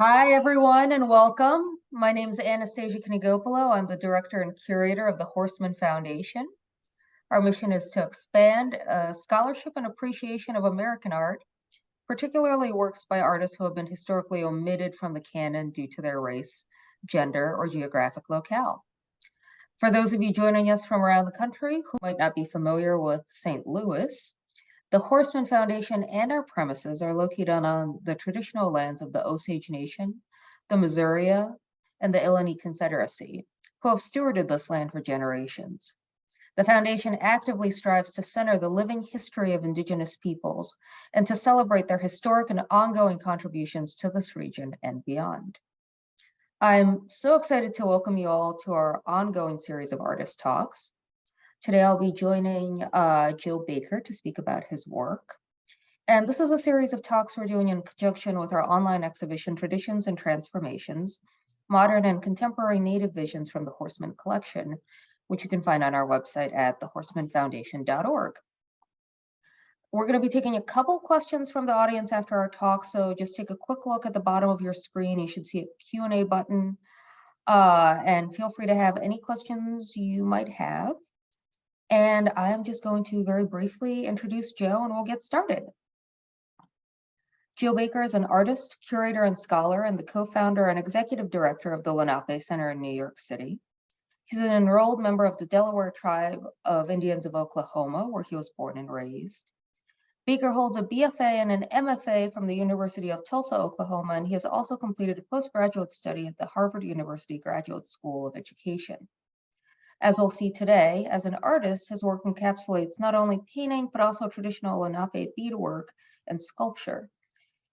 Hi, everyone, and welcome. My name is Anastasia Kinigopoulo. I'm the director and curator of the Horseman Foundation. Our mission is to expand scholarship and appreciation of American art, particularly works by artists who have been historically omitted from the canon due to their race, gender, or geographic locale. For those of you joining us from around the country who might not be familiar with St. Louis, the Horseman Foundation and our premises are located on the traditional lands of the Osage Nation, the Missouri, and the Lenape Confederacy, who have stewarded this land for generations. The foundation actively strives to center the living history of Indigenous peoples and to celebrate their historic and ongoing contributions to this region and beyond. I'm so excited to welcome you all to our ongoing series of artist talks. Today, I'll be joining Joe Baker to speak about his work. And this is a series of talks we're doing in conjunction with our online exhibition, Traditions and Transformations, Modern and Contemporary Native Visions from the Horseman Collection, which you can find on our website at thehorsemanfoundation.org. We're going to be taking a couple questions from the audience after our talk, so just take a quick look at the bottom of your screen. You should see a Q&A button, and feel free to have any questions you might have. And I am just going to very briefly introduce Joe and we'll get started. Joe Baker is an artist, curator, and scholar, and the co-founder and executive director of the Lenape Center in New York City. He's an enrolled member of the Delaware Tribe of Indians of Oklahoma, where he was born and raised. Baker holds a BFA and an MFA from the University of Tulsa, Oklahoma, and he has also completed a postgraduate study at the Harvard University Graduate School of Education. As we'll see today, as an artist, his work encapsulates not only painting, but also traditional Lenape beadwork and sculpture.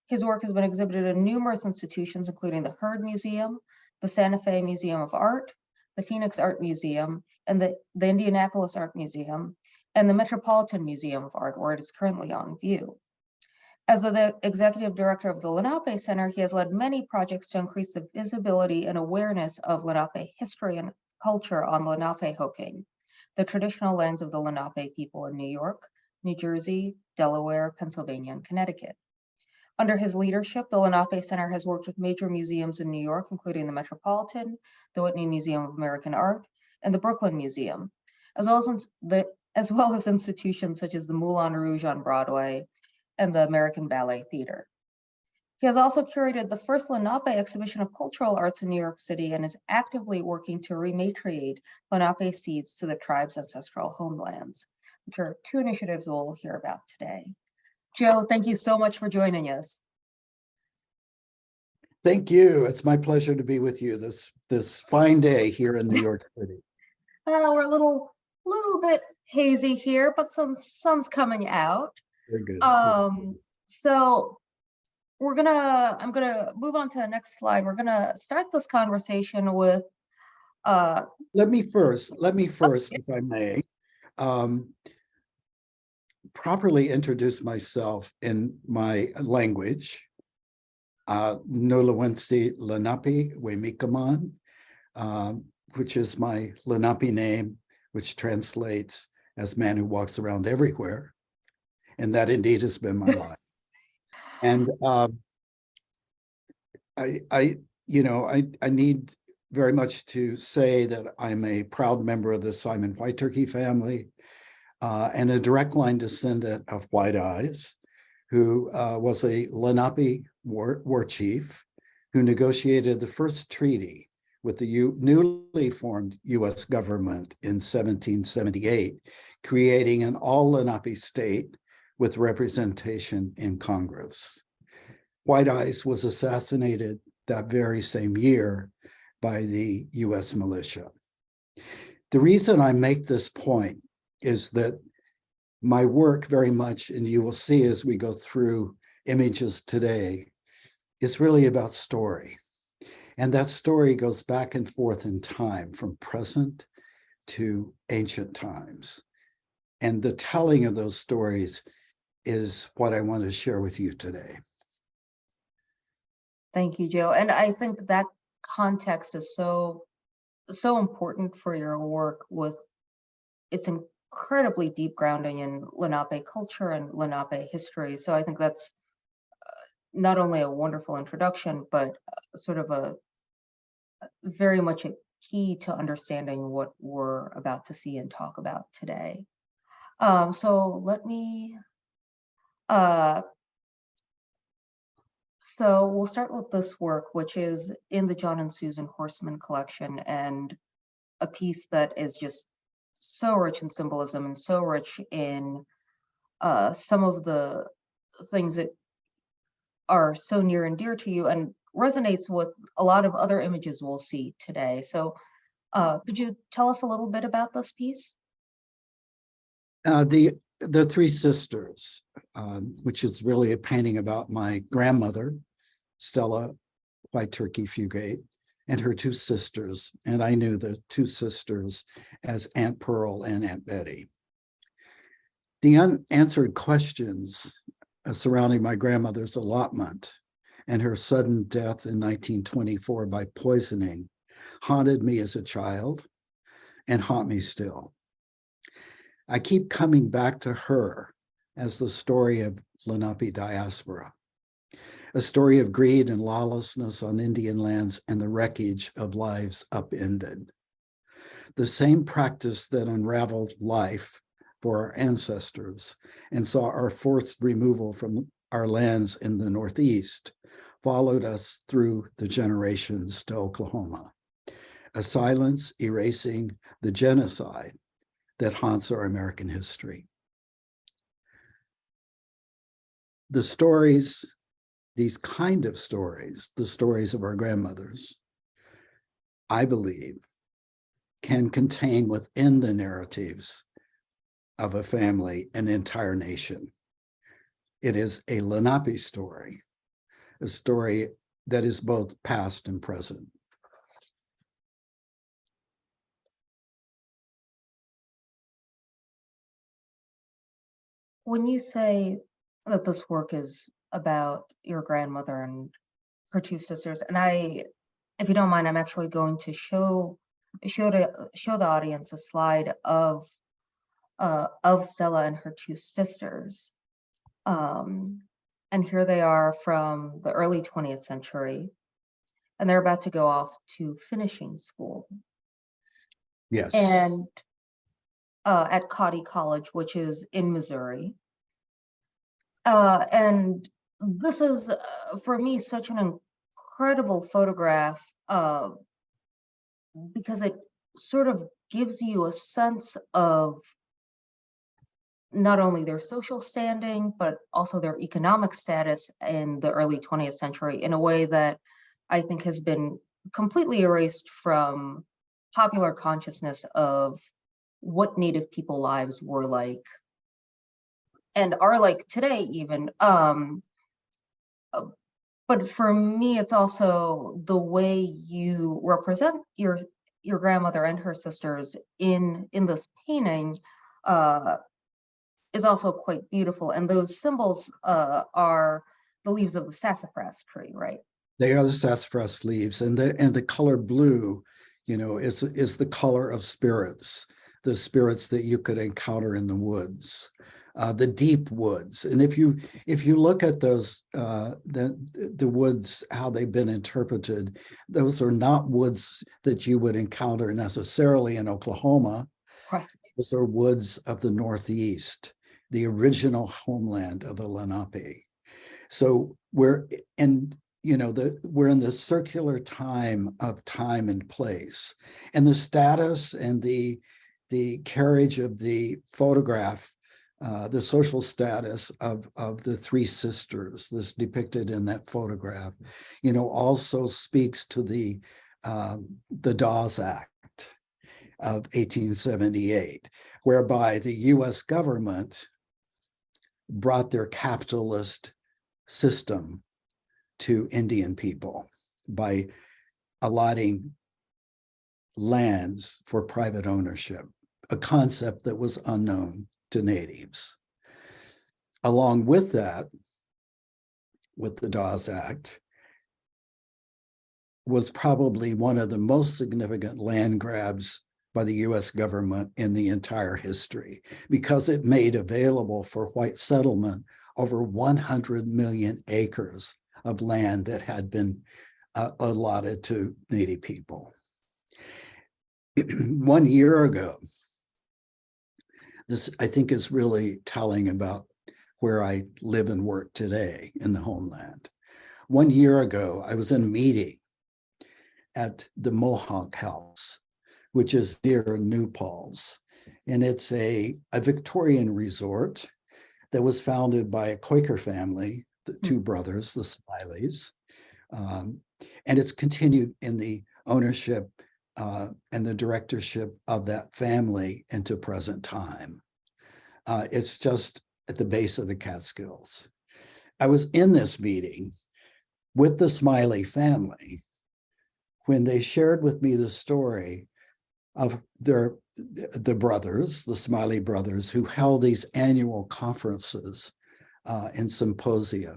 His work has been exhibited in numerous institutions, including the Heard Museum, the Santa Fe Museum of Art, the Phoenix Art Museum, and the Indianapolis Art Museum, and the Metropolitan Museum of Art, where it is currently on view. As the executive director of the Lenape Center, he has led many projects to increase the visibility and awareness of Lenape history and culture on Lenapehoking, the traditional lands of the Lenape people in New York, New Jersey, Delaware, Pennsylvania, and Connecticut. Under his leadership, the Lenape Center has worked with major museums in New York, including the Metropolitan, the Whitney Museum of American Art, and the Brooklyn Museum, as well as institutions such as the Moulin Rouge on Broadway and the American Ballet Theater. He has also curated the first Lenape exhibition of cultural arts in New York City and is actively working to rematriate Lenape seeds to the tribe's ancestral homelands, which are two initiatives we'll hear about today. Joe, thank you so much for joining us. Thank you. It's my pleasure to be with you this fine day here in New York City. We're a little bit hazy here, but some sun's coming out. Very good. So I'm gonna move on to the next slide. We're gonna start this conversation with let me first, if I may, properly introduce myself in my language. Nolawensi Lenape Wemikaman, which is my Lenape name, which translates as man who walks around everywhere. And that indeed has been my life. And I need very much to say that I'm a proud member of the Simon White Turkey family and a direct line descendant of White Eyes, who was a Lenape war chief who negotiated the first treaty with the newly formed U.S. government in 1778, creating an all Lenape state with representation in Congress. White Eyes was assassinated that very same year by the US militia. The reason I make this point is that my work very much, and you will see as we go through images today, is really about story. And that story goes back and forth in time from present to ancient times. And the telling of those stories is what I want to share with you today. Thank you, Joe. And I think that context is so important for your work with its incredibly deep grounding in Lenape culture and Lenape history. So I think that's not only a wonderful introduction, but sort of a very much a key to understanding what we're about to see and talk about today. So let me, uh, so we'll start with this work, which is in the John and Susan Horseman collection, and a piece that is just so rich in symbolism and so rich in some of the things that are so near and dear to you and resonates with a lot of other images we'll see today. So could you tell us a little bit about this piece? The Three Sisters, which is really a painting about my grandmother, Stella White Turkey Fugate, and her two sisters. And I knew the two sisters as Aunt Pearl and Aunt Betty. The unanswered questions surrounding my grandmother's allotment and her sudden death in 1924 by poisoning haunted me as a child and haunt me still. I keep coming back to her as the story of Lenape diaspora, a story of greed and lawlessness on Indian lands and the wreckage of lives upended. The same practice that unraveled life for our ancestors and saw our forced removal from our lands in the Northeast followed us through the generations to Oklahoma, a silence erasing the genocide that haunts our American history. The stories, these kind of stories, the stories of our grandmothers, I believe, can contain within the narratives of a family an entire nation. It is a Lenape story, a story that is both past and present. When you say that this work is about your grandmother and her two sisters, and if you don't mind, I'm actually going to show the audience a slide of Stella and her two sisters. And here they are from the early 20th century, and they're about to go off to finishing school. Yes. And at Cotty College, which is in Missouri. And this is, for me, such an incredible photograph because it sort of gives you a sense of not only their social standing, but also their economic status in the early 20th century in a way that I think has been completely erased from popular consciousness of what Native people lives were like and are like today even. But for me, it's also the way you represent your grandmother and her sisters in this painting is also quite beautiful. And those symbols are the leaves of the sassafras tree, right? They are the sassafras leaves, and the color blue, is the color of spirits, the spirits that you could encounter in the woods, the deep woods. And if you look at those, the woods, how they've been interpreted, those are not woods that you would encounter necessarily in Oklahoma. Right. Those are woods of the Northeast, the original homeland of the Lenape. So we're in the circular time of time and place, and the status and the carriage of the photograph, the social status of the three sisters, this depicted in that photograph, also speaks to the Dawes Act of 1878, whereby the U.S. government brought their capitalist system to Indian people by allotting lands for private ownership, a concept that was unknown to natives. Along with that, with the Dawes Act, was probably one of the most significant land grabs by the US government in the entire history, because it made available for white settlement over 100 million acres of land that had been allotted to Native people. 1 year ago, this I think is really telling about where I live and work today in the homeland. 1 year ago, I was in a meeting at the Mohawk House, which is near New Paltz. And it's a Victorian resort that was founded by a Quaker family, the two brothers, the Smileys. And it's continued in the ownership and the directorship of that family into present time. It's just at the base of the Catskills. I was in this meeting with the Smiley family when they shared with me the story of the brothers, the Smiley brothers, who held these annual conferences and symposia,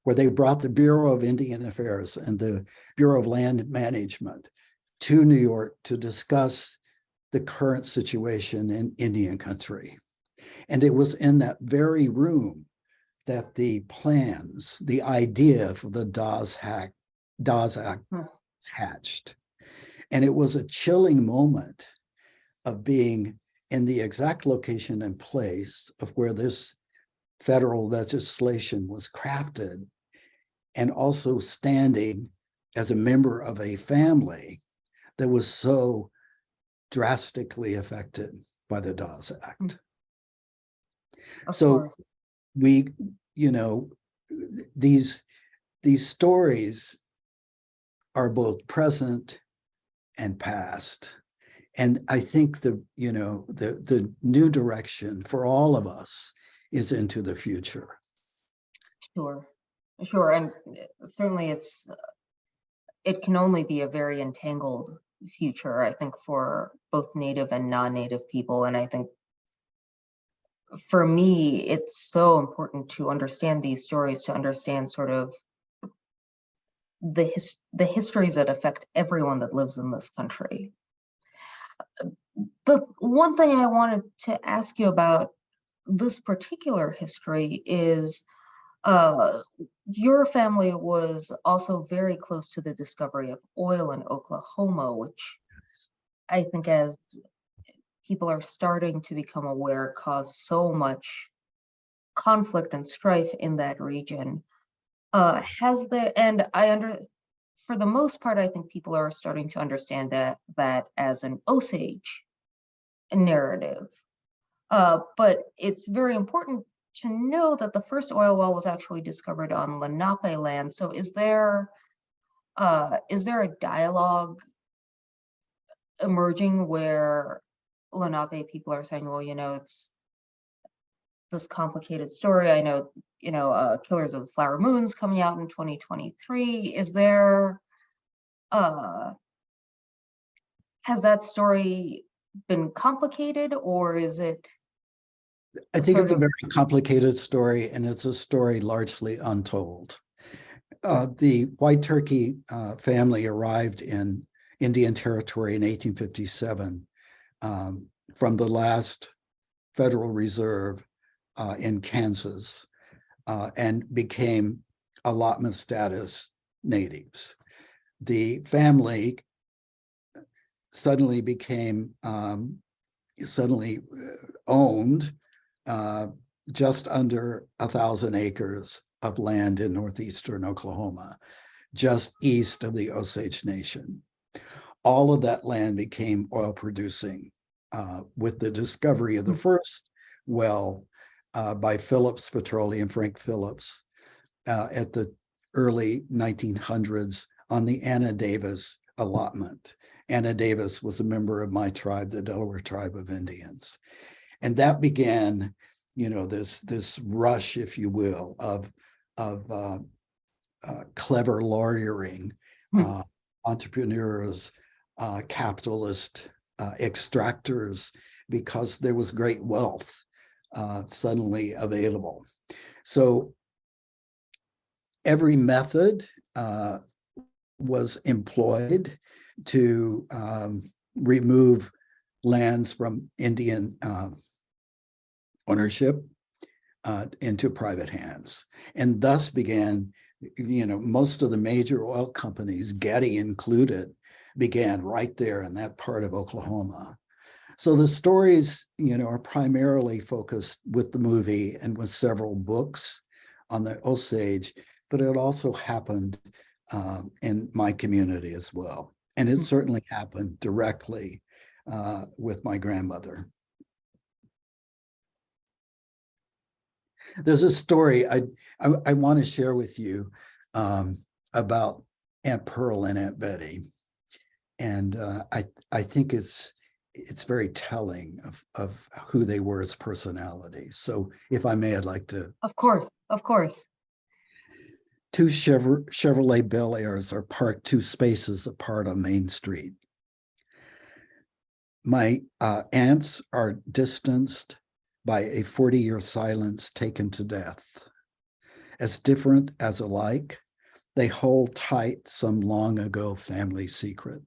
where they brought the Bureau of Indian Affairs and the Bureau of Land Management to New York to discuss the current situation in Indian country. And it was in that very room that the plans, the idea for the Dawes Act hatched. And it was a chilling moment of being in the exact location and place of where this federal legislation was crafted, and also standing as a member of a family that was so drastically affected by the Dawes Act. So we, these stories are both present and past. And I think the new direction for all of us is into the future. Sure. And certainly it can only be a very entangled future, I think, for both Native and non-Native people. And I think for me, it's so important to understand these stories, to understand sort of the histories that affect everyone that lives in this country. The one thing I wanted to ask you about this particular history is your family was also very close to the discovery of oil in Oklahoma, which I think, as people are starting to become aware, caused so much conflict and strife in that region. For the most part, I think people are starting to understand that as an Osage narrative. But it's very important to know that the first oil well was actually discovered on Lenape land. So is there a dialogue emerging where Lenape people are saying, well, it's this complicated story. I know, Killers of the Flower Moon's coming out in 2023. Is there, has that story been complicated, or is it? I think it's a very complicated story, and it's a story largely untold. The White Turkey family arrived in Indian Territory in 1857 from the last Federal Reserve in Kansas and became allotment status natives. The family suddenly became owned just under 1,000 acres of land in northeastern Oklahoma, just east of the Osage Nation. All of that land became oil producing with the discovery of the first well by Phillips Petroleum, Frank Phillips, at the early 1900s on the Anna Davis allotment. Anna Davis was a member of my tribe, the Delaware Tribe of Indians. And that began, this rush, if you will, of clever lawyering, entrepreneurs, capitalist extractors, because there was great wealth suddenly available. So every method was employed to remove lands from Indian ownership. into private hands. And thus began, most of the major oil companies, Getty included, began right there in that part of Oklahoma. So the stories, are primarily focused with the movie and with several books on the Osage, but it also happened in my community as well. And it certainly happened directly with my grandmother. There's a story I want to share with you about Aunt Pearl and Aunt Betty. And I think it's very telling of who they were as personalities. So if I may, I'd like to. Of course, of course. Two Chevrolet Bel Airs are parked 2 spaces apart on Main Street. My aunts are distanced by a 40-year silence taken to death. As different as alike, they hold tight some long ago family secret.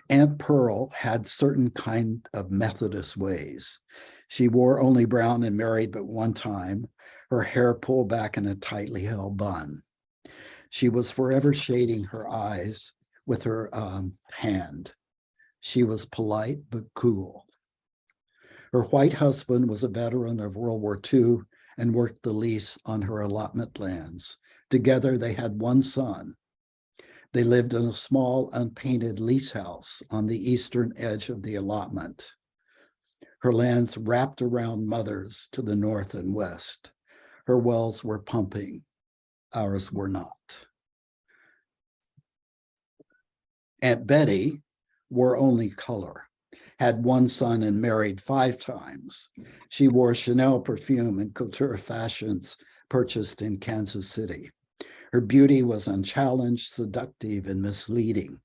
Aunt Pearl had certain kind of Methodist ways. She wore only brown and married but one time, her hair pulled back in a tightly held bun. She was forever shading her eyes with her hand. She was polite but cool. Her white husband was a veteran of World War II and worked the lease on her allotment lands. Together, they had one son. They lived in a small, unpainted lease house on the eastern edge of the allotment. Her lands wrapped around Mother's to the north and west. Her wells were pumping. Ours were not. Aunt Betty wore only color, had one son and married 5 times. She wore Chanel perfume and couture fashions purchased in Kansas City. Her beauty was unchallenged, seductive, and misleading.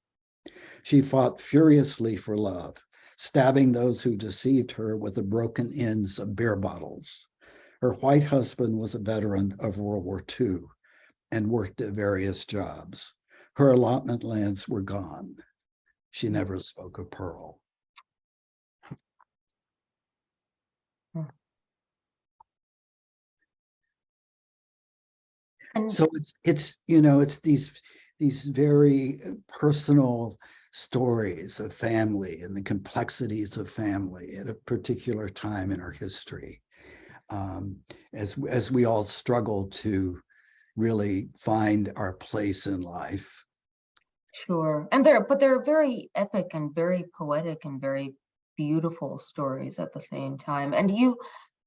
She fought furiously for love, stabbing those who deceived her with the broken ends of beer bottles. Her white husband was a veteran of World War II and worked at various jobs. Her allotment lands were gone. She never spoke of Pearl. And So it's these very personal stories of family and the complexities of family at a particular time in our history, as we all struggle to really find our place in life. sure. And they're very epic and very poetic and very beautiful stories at the same time. And you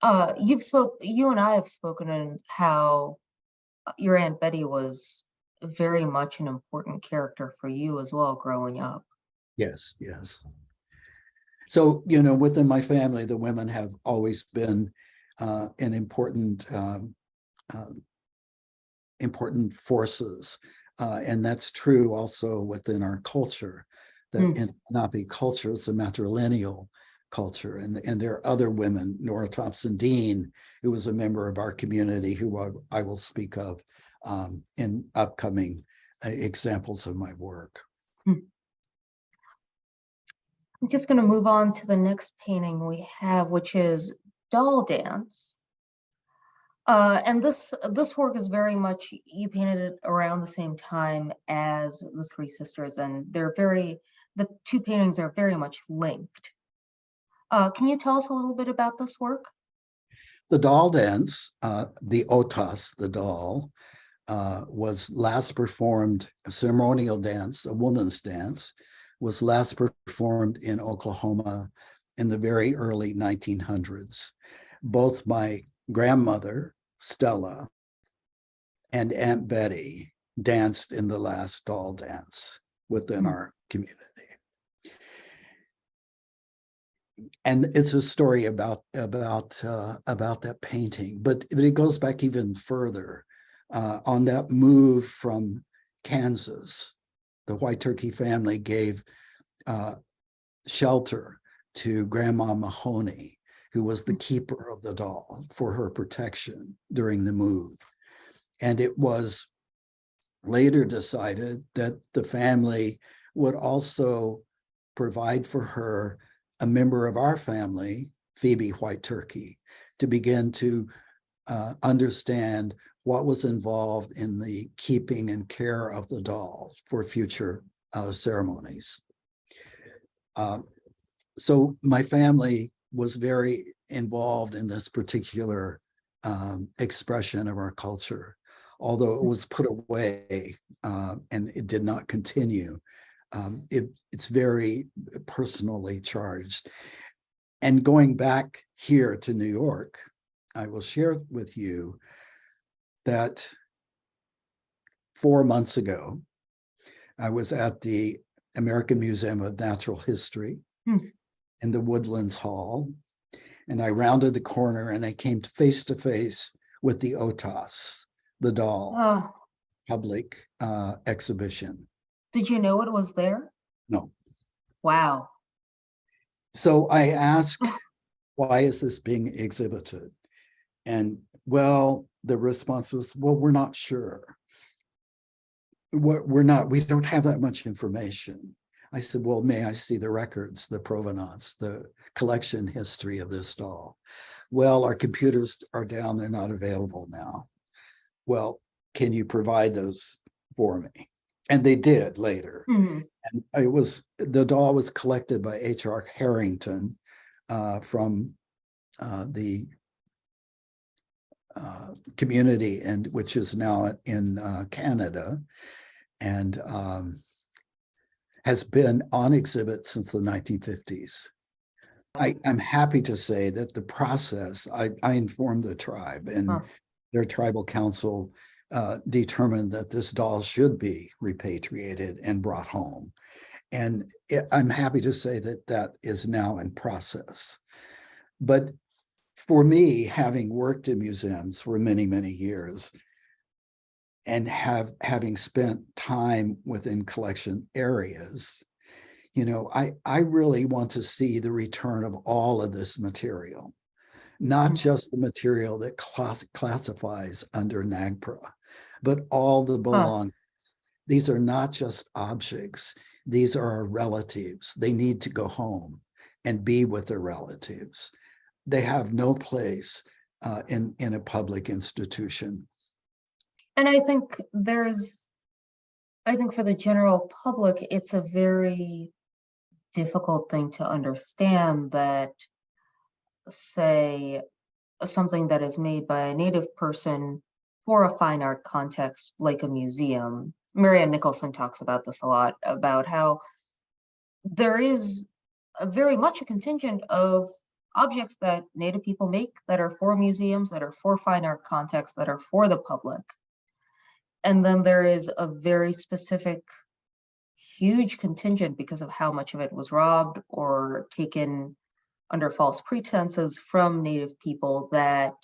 and I have spoken on how your Aunt Betty was very much an important character for you as well growing up. Yes, yes. So, within my family, the women have always been an important forces. And that's true also within our culture, that in Lenape culture is a matrilineal culture. And there are other women, Nora Thompson Dean, who was a member of our community, who I will speak of in upcoming examples of my work. I'm just going to move on to the next painting we have, which is Doll Dance. And this work is very much, you painted it around the same time as the Three Sisters, and the 2 paintings are very much linked. Can you tell us a little bit about this work? The doll dance, the otas, the doll, was last performed, a ceremonial dance, a woman's dance, was last performed in Oklahoma in the very early 1900s. Both my grandmother, Stella, and Aunt Betty danced in the last doll dance within our community. And it's a story about that painting, but it goes back even further. On that move from Kansas, the White Turkey family gave shelter to Grandma Mahoney, who was the keeper of the doll, for her protection during the move. And it was later decided that the family would also provide for her a member of our family, Phoebe White Turkey, to begin to understand what was involved in the keeping and care of the doll for future ceremonies. So my family was very involved in this particular expression of our culture, although it was put away and it did not continue. It's very personally charged. And going back here to New York, I will share with you that 4 months ago, I was at the American Museum of Natural History in the Woodlands Hall, and I rounded the corner and I came face to face with the Otas, the doll, Oh, public exhibition. did you know it was there? No. Wow. So I asked, why is this being exhibited? And well, the response was, well, we're not sure. We don't have that much information. I said, well, may I see the records, the provenance, the collection history of this doll? Well, our computers are down, they're not available now. Well, can you provide those for me? And they did later. Mhm. And the doll was collected by H.R. Harrington from the community, and which is now in Canada, and has been on exhibit since the 1950s. I'm happy to say that the process, I informed the tribe, and their tribal council determined that this doll should be repatriated and brought home. And I'm happy to say that that is now in process. But for me, having worked in museums for many, many years, and having spent time within collection areas, I really want to see the return of all of this material, not just the material that classifies under NAGPRA, but all the belongings. These are not just objects. These are our relatives. They need to go home and be with their relatives. They have no place in a public institution. And I think for the general public, it's a very difficult thing to understand that, say, something that is made by a Native person for a fine art context, like a museum. Marianne Nicholson talks about this a lot, about how there is very much a contingent of objects that Native people make that are for museums, that are for fine art contexts, that are for the public. And then there is a very specific, huge contingent, because of how much of it was robbed or taken under false pretenses from Native people, that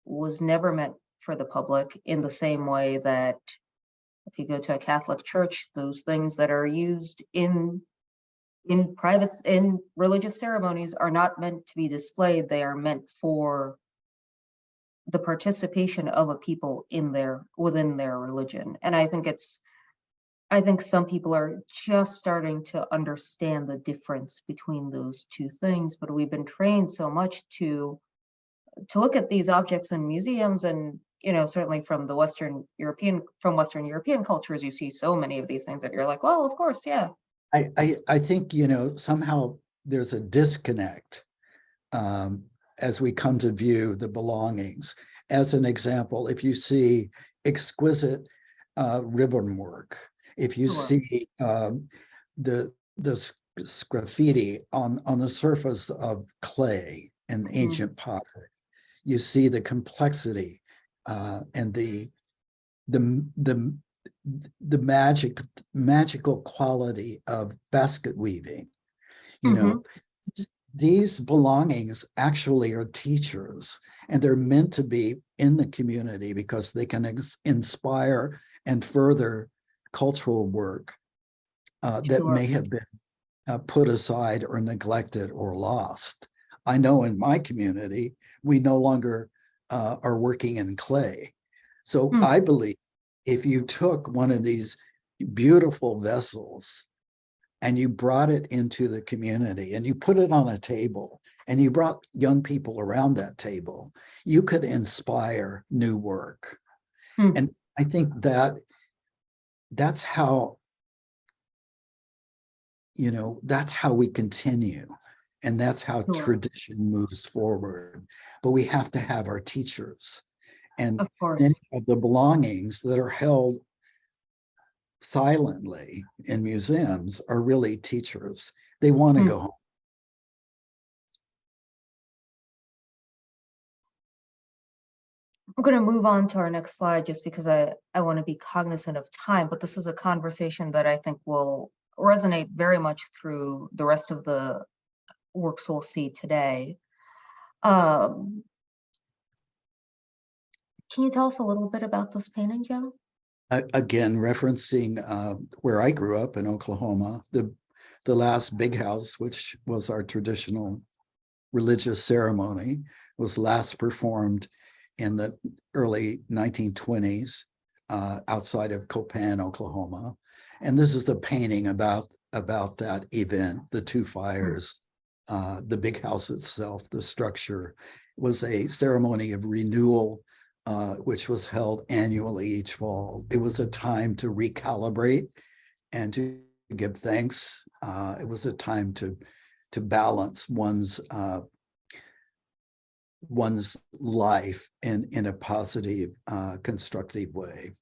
was never meant for the public, in the same way that if you go to a Catholic church, those things that are used in religious ceremonies are not meant to be displayed. They are meant for the participation of a people within their religion. And I think some people are just starting to understand the difference between those two things, but we've been trained so much to look at these objects in museums, and certainly from Western European cultures, you see so many of these things that you're like, well, of course, yeah. I think somehow there's a disconnect as we come to view the belongings. As an example, if you see exquisite ribbon work, if you see the graffiti on the surface of clay and ancient pottery, you see the complexity and the magical quality of basket weaving. These belongings actually are teachers, and they're meant to be in the community because they can inspire and further cultural work that may have been put aside or neglected or lost. I know in my community, we no longer are working in clay. So I believe if you took one of these beautiful vessels and you brought it into the community and you put it on a table and you brought young people around that table, you could inspire new work. Hmm. And I think that's how, that's how we continue. And that's how Sure. tradition moves forward. But we have to have our teachers. And Of many course. of the belongings that are held silently in museums are really teachers. They want to Hmm. go home. I'm going to move on to our next slide just because I want to be cognizant of time, but this is a conversation that I think will resonate very much through the rest of the works we'll see today. Can you tell us a little bit about this painting, Joe? Again, referencing where I grew up in Oklahoma, the last big house, which was our traditional religious ceremony, was last performed in the early 1920s outside of Copan, Oklahoma. And this is the painting about that event, the two fires, the big house itself, the structure. Was a ceremony of renewal, which was held annually each fall. It was a time to recalibrate and to give thanks. It was a time to balance one's life in a positive, constructive way.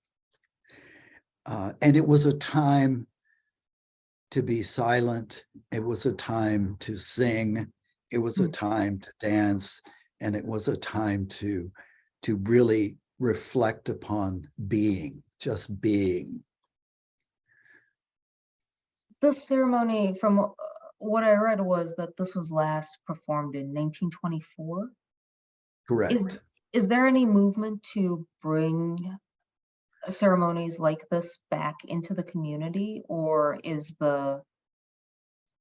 And it was a time to be silent. It was a time to sing. It was a time to dance. And it was a time to really reflect upon being, just being. This ceremony, from what I read, was that this was last performed in 1924. Correct. Is there any movement to bring ceremonies like this back into the community, or is there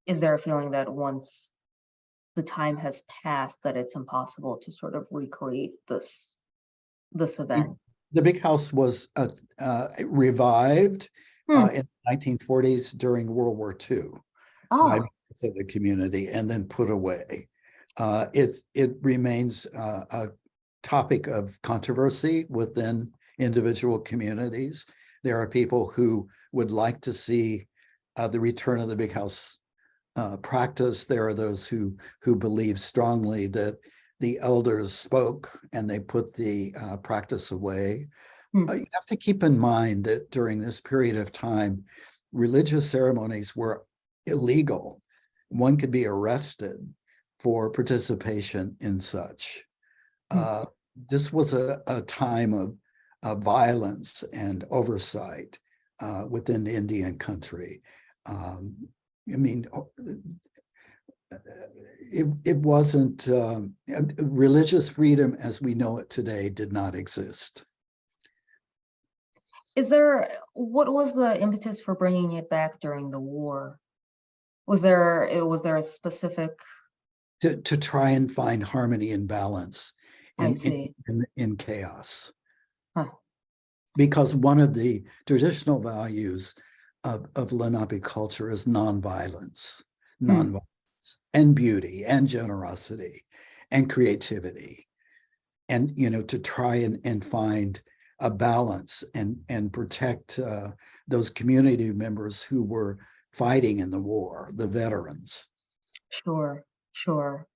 a feeling that once the time has passed that it's impossible to sort of recreate this event? The big house was revived Hmm. in the 1940s during World War II by Oh, members of the community, and then put away. It remains a topic of controversy within individual communities. There are people who would like to see the return of the big house practice. There are those who believe strongly that the elders spoke and they put the practice away. You have to keep in mind that during this period of time, religious ceremonies were illegal. One could be arrested for participation in such. This was a time of violence and oversight within the Indian country. I mean, it wasn't, religious freedom as we know it today did not exist. What was the impetus for bringing it back during the war? Was there a specific? To try and find harmony and balance I see. in chaos. Huh. Because one of the traditional values of Lenape culture is nonviolence, and beauty and generosity and creativity. And, to try and find a balance and protect those community members who were fighting in the war, the veterans. Sure, sure.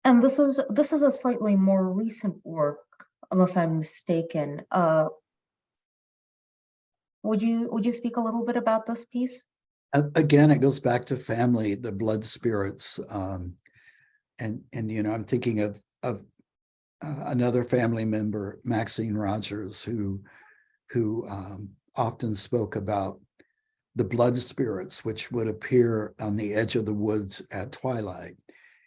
And this is a slightly more recent work, unless I'm mistaken. Would you speak a little bit about this piece? Again, it goes back to family, the blood spirits, and I'm thinking of another family member, Maxine Rogers, who often spoke about the blood spirits, which would appear on the edge of the woods at twilight,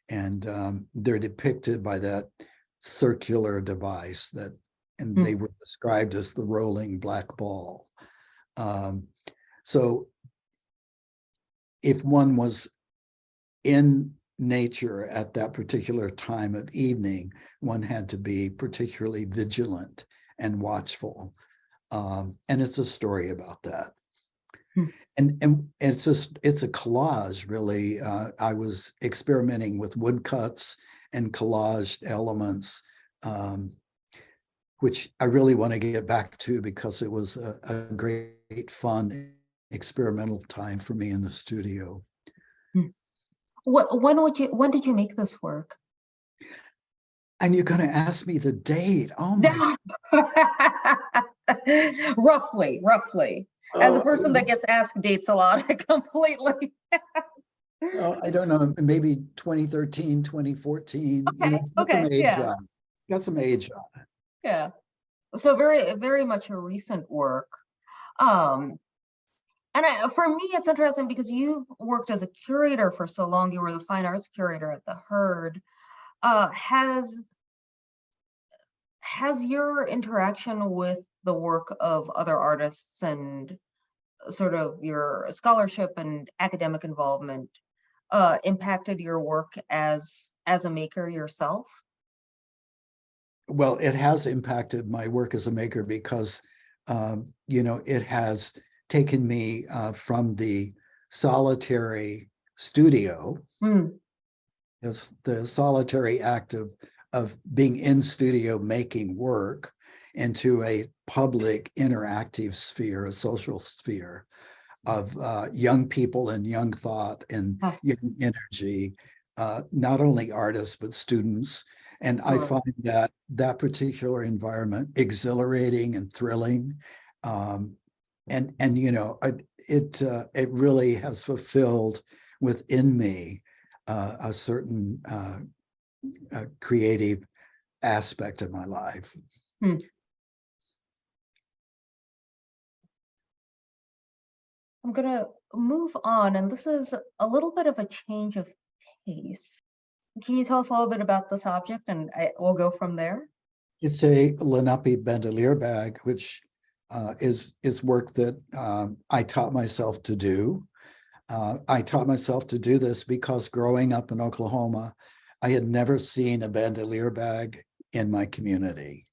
and they're depicted by that circular device and they were described as the rolling black ball. So if one was in nature at that particular time of evening, one had to be particularly vigilant and watchful. And it's a story about that. Hmm. And it's a collage, really. I was experimenting with woodcuts and collaged elements, which I really want to get back to because it was a great, fun, experimental time for me in the studio. Hmm. When did you make this work? And you're going to ask me the date. Oh my. Roughly. As a person that gets asked dates a lot, I completely. I don't know, maybe 2013, 2014. It's got some Okay, age yeah, on it. Got some age on it. yeah. So very much a recent work. Um, and for me, it's interesting because you've worked as a curator for so long. You were the fine arts curator at the Herd. Has your interaction with the work of other artists and sort of your scholarship and academic involvement impacted your work as a maker yourself? Well, it has impacted my work as a maker because, it has taken me from the solitary studio, Mm, as the solitary act of being in studio making work, into a public interactive sphere, a social sphere of young people and young thought and ah, young energy, not only artists, but students. And I sure. find that particular environment exhilarating and thrilling. And it really has fulfilled within me a certain creative aspect of my life. Hmm. I'm gonna move on, and this is a little bit of a change of pace. Can you tell us a little bit about this object, and we'll go from there? It's a Lenape bandolier bag, which is work that I taught myself to do. I taught myself to do this because growing up in Oklahoma, I had never seen a bandolier bag in my community.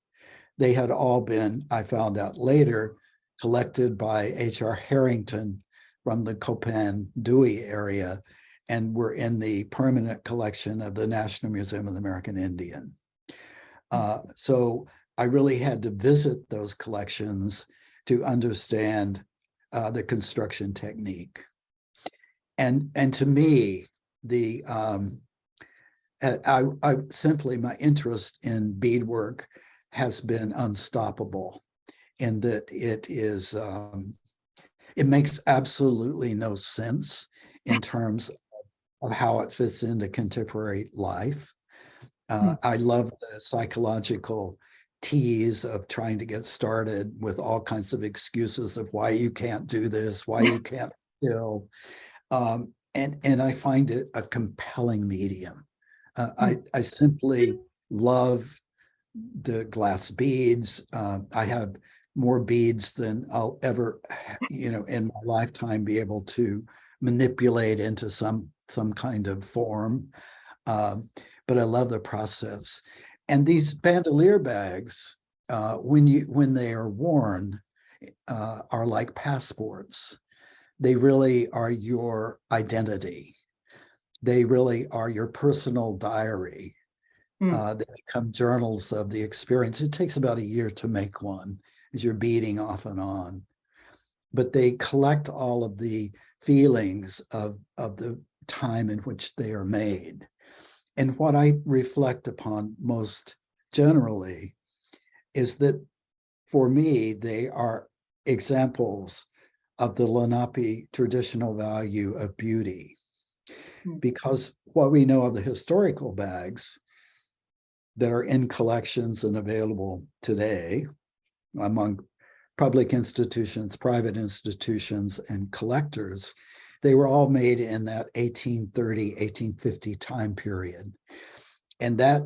They had all been, I found out later, collected by H.R. Harrington from the Copan Dewey area and were in the permanent collection of the National Museum of the American Indian. So I really had to visit those collections to understand the construction technique. And to me, the I simply, my interest in beadwork has been unstoppable in that it makes absolutely no sense in terms of how it fits into contemporary life. I love the psychological tease of trying to get started with all kinds of excuses of why you can't do this, why you can't kill. And I find it a compelling medium. I simply love the glass beads. I have more beads than I'll ever, in my lifetime be able to manipulate into some kind of form. But I love the process. And these bandolier bags, when they are worn, are like passports. They really are your identity. They really are your personal diary. They become journals of the experience. It takes about a year to make one as you're beading off and on. But they collect all of the feelings of the time in which they are made. And what I reflect upon most generally is that for me, they are examples of the Lenape traditional value of beauty. Because what we know of the historical bags that are in collections and available today among public institutions, private institutions, and collectors, they were all made in that 1830, 1850 time period. And that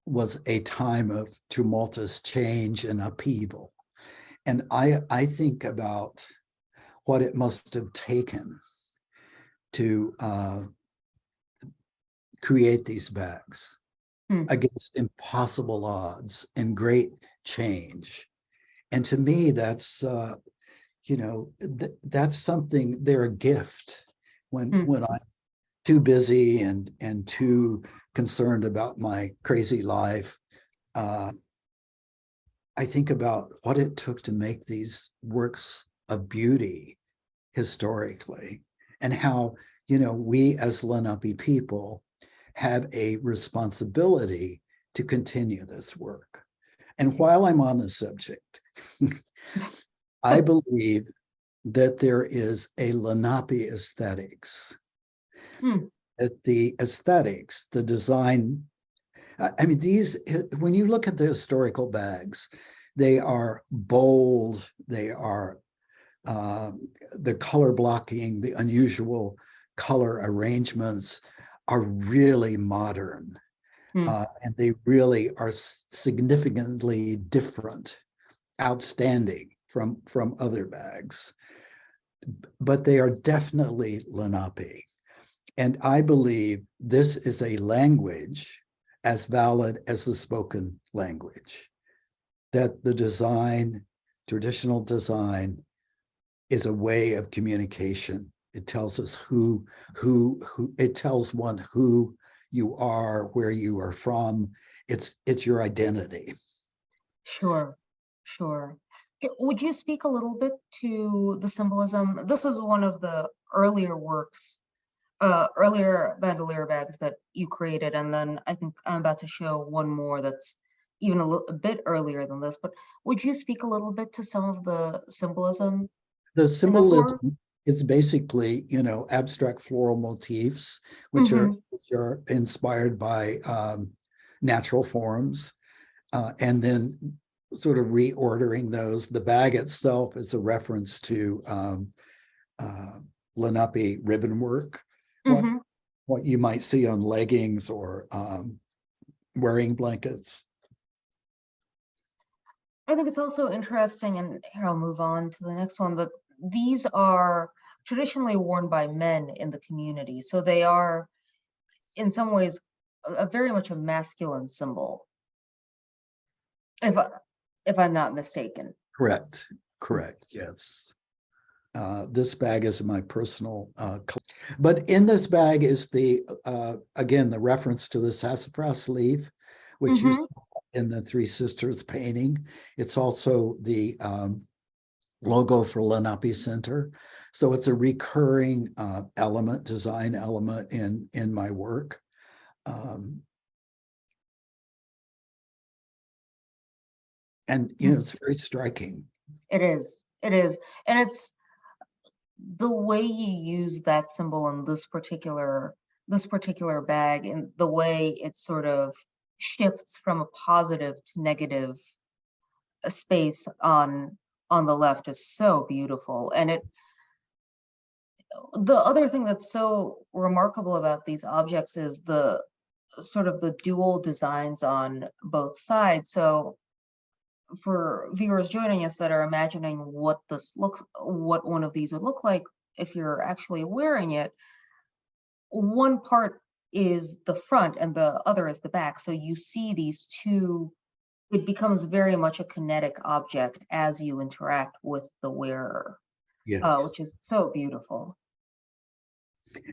was a time of tumultuous change and upheaval. And I think about what it must have taken to create these bags against impossible odds and great change. And to me, that's that's something, they're a gift when Hmm. I'm too busy and too concerned about my crazy life. I think about what it took to make these works of beauty historically, and how, we as Lenape people have a responsibility to continue this work. And while I'm on the subject, I believe that there is a Lenape aesthetics. Hmm. That the aesthetics, the design, I mean, when you look at the historical bags, they are bold, they are the color blocking, the unusual color arrangements are really modern. Hmm. And they really are significantly different, outstanding from other bags. But they are definitely Lenape. And I believe this is a language as valid as the spoken language, that the design, traditional design, is a way of communication. It tells us who it tells one who you are, where you are from. It's your identity. Sure, sure. Would you speak a little bit to the symbolism? This was one of the earlier works, earlier bandolier bags that you created, and then I think I'm about to show one more that's even a bit earlier than this. But would you speak a little bit to some of the symbolism The in this work? symbolism is basically, abstract floral motifs, which Mm-hmm. are inspired by natural forms, and then sort of reordering those. The bag itself is a reference to Lenape ribbon work, what Mm-hmm. what you might see on leggings or wearing blankets. I think it's also interesting, and here I'll move on to the next one, that these are traditionally worn by men in the community. So they are, in some ways, a very much a masculine symbol, if if I'm not mistaken. Correct, yes. This bag is my personal, but in this bag is again, the reference to the sassafras leaf, which you Mm-hmm. saw in the Three Sisters painting. It's also the logo for Lenape Center. So it's a recurring design element in my work. And, it's very striking. It is. It is. And it's the way you use that symbol in this particular bag, and the way it sort of shifts from a positive to negative space on the left is so beautiful. And the other thing that's so remarkable about these objects is the sort of the dual designs on both sides. So for viewers joining us that are imagining what one of these would look like if you're actually wearing it, one part is the front and the other is the back. So you see these two, it becomes very much a kinetic object as you interact with the wearer, Yes. which is so beautiful.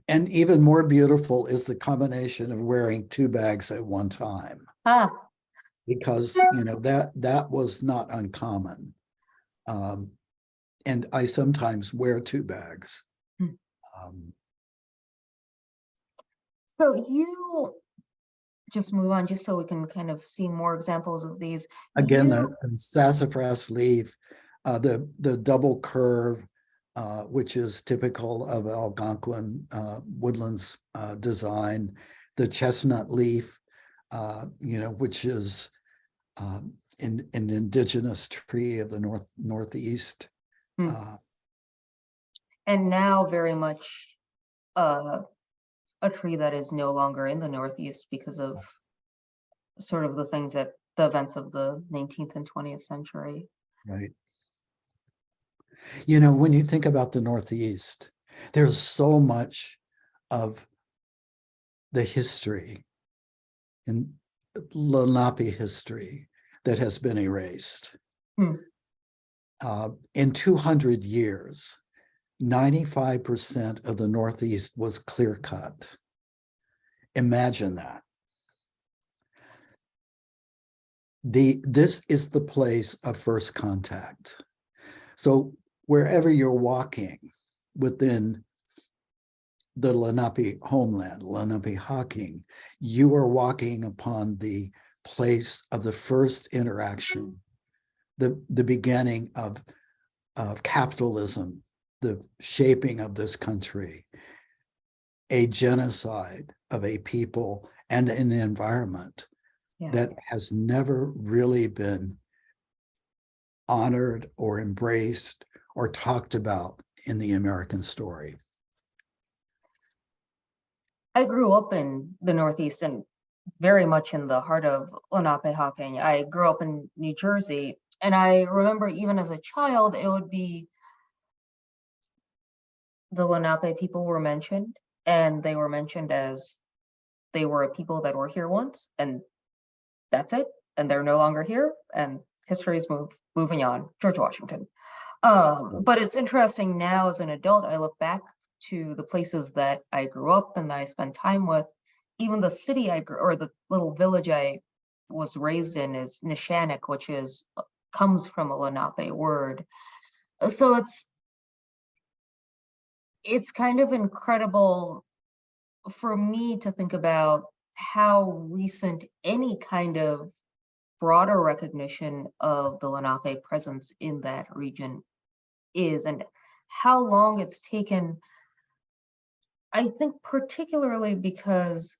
And even more beautiful is the combination of wearing two bags at one time, Ah, because that was not uncommon. And I sometimes wear two bags. hmm. Um, So you just move on, just so we can kind of see more examples of these. Again, You, the sassafras leaf, the double curve, which is typical of Algonquin woodlands design, the chestnut leaf, which is an indigenous tree of the northeast. hmm. Uh, And now very much uh, a tree that is no longer in the Northeast because of sort of the events of the 19th and 20th century. right. When you think about the Northeast, there's so much of the history in Lenape history that has been erased. Hmm. In 200 years, 95% of the Northeast was clear cut. Imagine that. This is the place of first contact. So wherever you're walking within the Lenape homeland, Lenapehoking, you are walking upon the place of the first interaction, the beginning of capitalism, the shaping of this country, a genocide of a people and an environment that has never really been honored or embraced or talked about in the American story. I grew up in the Northeast and very much in the heart of Lenapehoking. I grew up in New Jersey, and I remember even as a child, it would be the Lenape people were mentioned, and they were mentioned as they were a people that were here once, and that's it, and they're no longer here, and history is moving on. George Washington. But it's interesting now as an adult, I look back to the places that I grew up and I spent time with. Even the city or the little village I was raised in is Nishannik, which comes from a Lenape word. So it's kind of incredible for me to think about how recent any kind of broader recognition of the Lenape presence in that region is, and how long it's taken. I think particularly because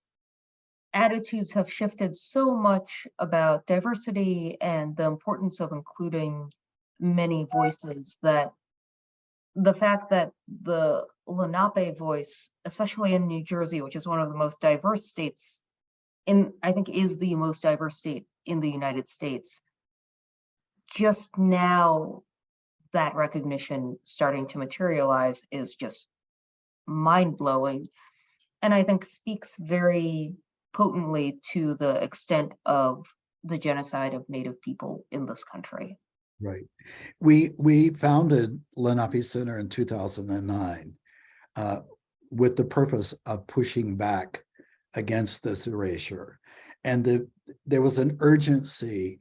attitudes have shifted so much about diversity and the importance of including many voices, that the fact that the Lenape voice, especially in New Jersey, which is one of the most diverse states I think is the most diverse state in the United States, just now that recognition starting to materialize is just mind-blowing, and I think speaks very potently to the extent of the genocide of Native people in this country. Right. We founded Lenape Center in 2009 with the purpose of pushing back against this erasure. And there was an urgency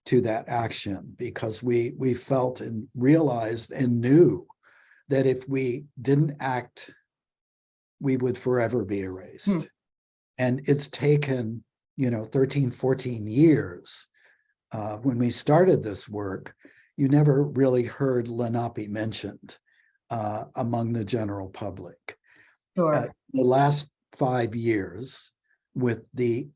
to that action because we felt and realized and knew that if we didn't act, we would forever be erased. And it's taken, 13, 14 years. When we started this work, you never really heard Lenape mentioned among the general public. Sure. The last 5 years, with the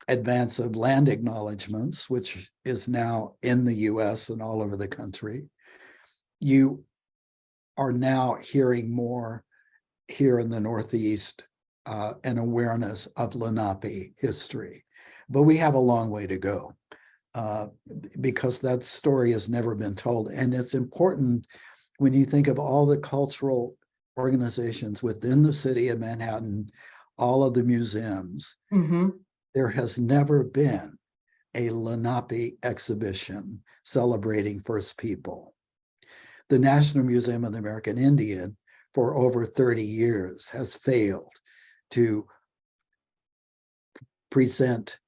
advance of land acknowledgements, which is now in the US and all over the country, you are now hearing more here in the Northeast an awareness of Lenape history. But we have a long way to go because that story has never been told. And it's important when you think of all the cultural organizations within the city of Manhattan, all of the museums, there has never been a Lenape exhibition celebrating First People. The National Museum of the American Indian for over 30 years has failed to present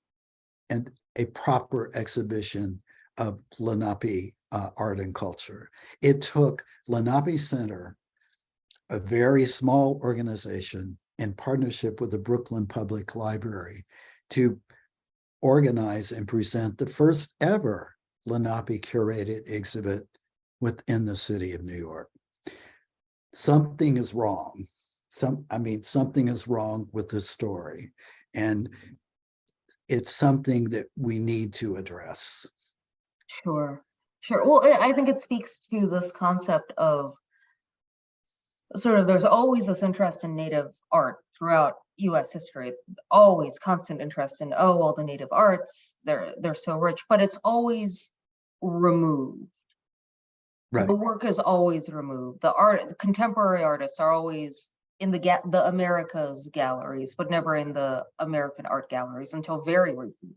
a proper exhibition of Lenape art and culture. It took Lenape Center, a very small organization in partnership with the Brooklyn Public Library, to organize and present the first ever Lenape curated exhibit within the city of New York. Something is wrong. Something is wrong with this story. And it's something that we need to address. Sure. Well, I think it speaks to this concept of sort of, there's always this interest in Native art throughout US history, always constant interest in, oh, well, the Native arts, they're so rich, but it's always removed. Right. The work is always removed. The contemporary artists are always in the Americas galleries, but never in the American art galleries until very recently.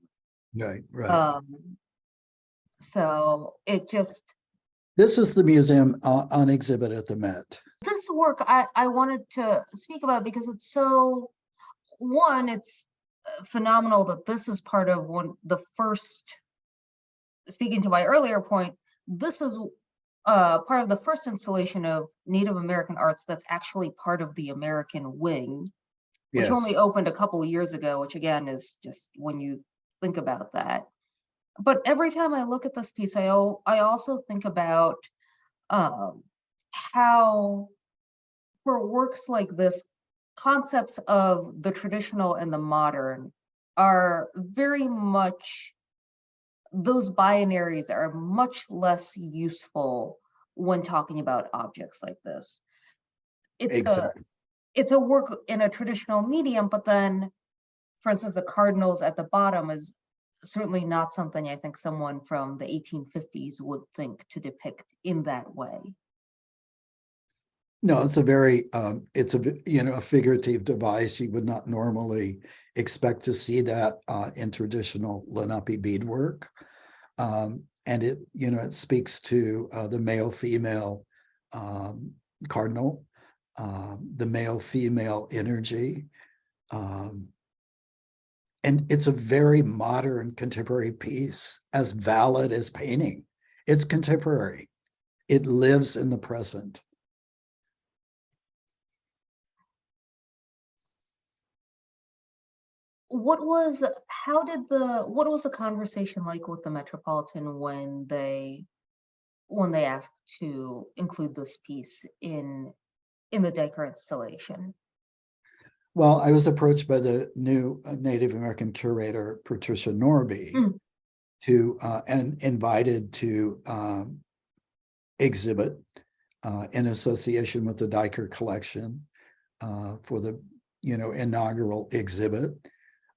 Right. So it just, This is the museum on exhibit at the Met. This work I wanted to speak about because it's so, one, it's phenomenal that this is part of the first, speaking to my earlier point, this is part of the first installation of Native American arts that's actually part of the American wing, which Yes, only opened a couple of years ago, which again is just when you think about that. But every time I look at this piece, I also think about how for works like this, concepts of the traditional and the modern are very much, those binaries are much less useful when talking about objects like this. exactly. It's a work in a traditional medium, but then, for instance, the cardinals at the bottom is certainly not something I think someone from the 1850s would think to depict in that way. No, it's a very, it's a figurative device. You would not normally expect to see that in traditional Lenape beadwork. And it speaks to the male-female cardinal, the male-female energy. And it's a very modern contemporary piece, as valid as painting. It's contemporary. It lives in the present. What was the conversation like with the Metropolitan when they asked to include this piece in the Diker installation? Well, I was approached by the new Native American curator, Patricia Norby, and invited to exhibit in association with the Diker collection for the inaugural exhibit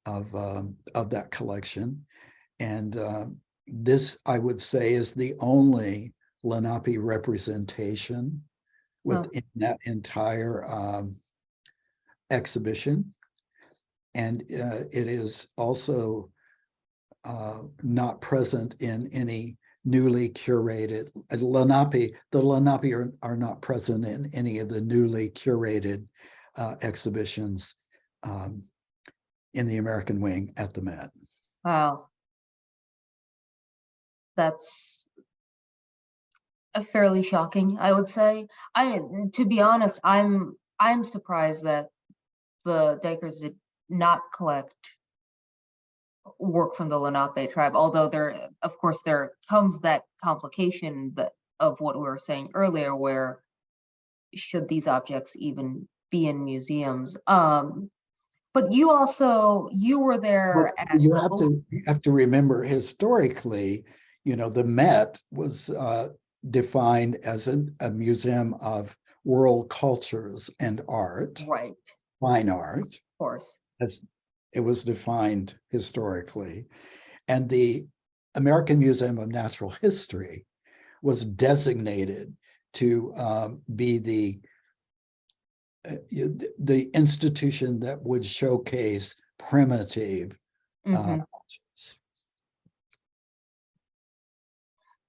of that collection. And this, I would say, is the only Lenape representation within that entire exhibition. And it is also not present in any newly curated the Lenape are not present in any of the newly curated exhibitions in the American wing at the Met. Wow. That's fairly shocking, I would say. To be honest, I'm surprised that the Dikers did not collect work from the Lenape tribe, although of course there comes that complication of what we were saying earlier, where should these objects even be in museums? But you were there at you have to remember, historically, the Met was defined as a museum of world cultures and art, right, fine art. of course. As it was defined historically. And the American Museum of Natural History was designated to be the institution that would showcase primitive cultures.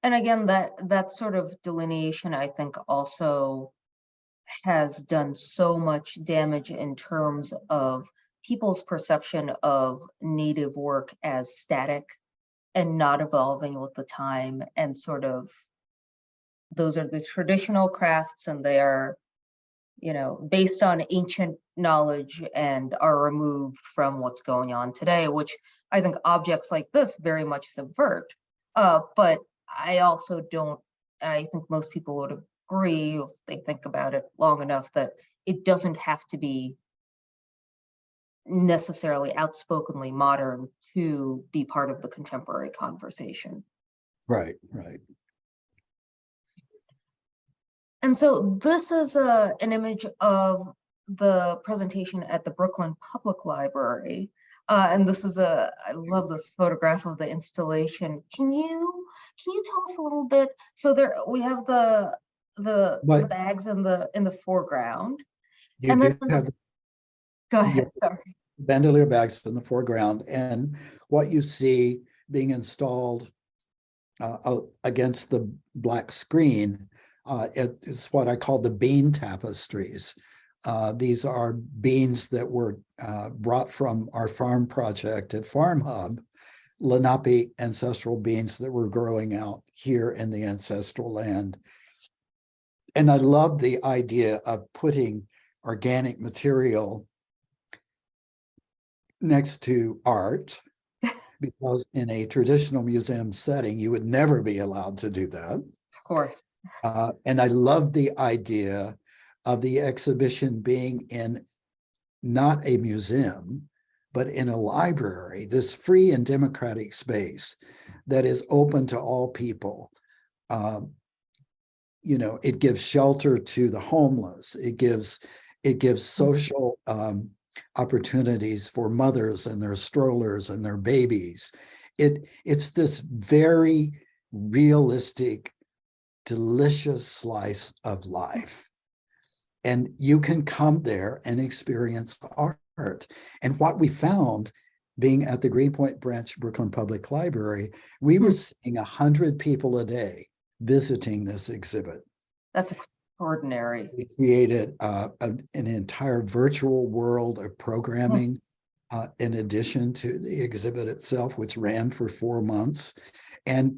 And again, that sort of delineation, I think, also has done so much damage in terms of people's perception of Native work as static and not evolving with the time, and sort of those are the traditional crafts and they are, based on ancient knowledge and are removed from what's going on today, which I think objects like this very much subvert. But I think most people would agree, if they think about it long enough, that it doesn't have to be necessarily outspokenly modern to be part of the contemporary conversation. Right, right. And so this is an image of the presentation at the Brooklyn Public Library. And this is I love this photograph of the installation. Can you tell us a little bit? So there we have the bags in the foreground. You And do then have go ahead. Sorry. bandolier bags in the foreground, and what you see being installed against the black screen. It's what I call the bean tapestries. These are beans that were brought from our farm project at Farm Hub, Lenape ancestral beans that were growing out here in the ancestral land. And I love the idea of putting organic material next to art, because in a traditional museum setting, you would never be allowed to do that. Of course. And I love the idea of the exhibition being in not a museum, but in a library, this free and democratic space that is open to all people. It gives shelter to the homeless. It gives social opportunities for mothers and their strollers and their babies. It's this very realistic, delicious slice of life. And you can come there and experience art. And what we found, being at the Greenpoint Branch Brooklyn Public Library, we were seeing 100 people a day visiting this exhibit. That's extraordinary. We created an entire virtual world of programming in addition to the exhibit itself, which ran for 4 months, and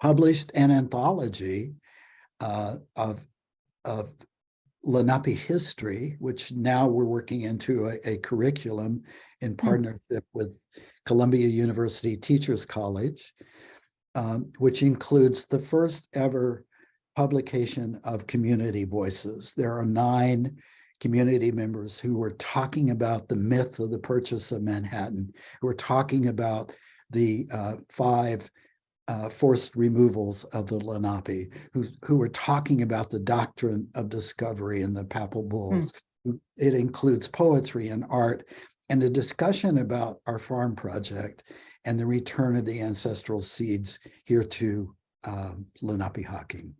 published an anthology of Lenape history, which now we're working into a curriculum in partnership with Columbia University Teachers College, which includes the first ever publication of community voices. There are 9 community members who were talking about the myth of the purchase of Manhattan, who are talking about the 5 forced removals of the Lenape, who were talking about the doctrine of discovery in the Papal Bulls. It includes poetry and art and a discussion about our farm project and the return of the ancestral seeds here to Lenapehoking.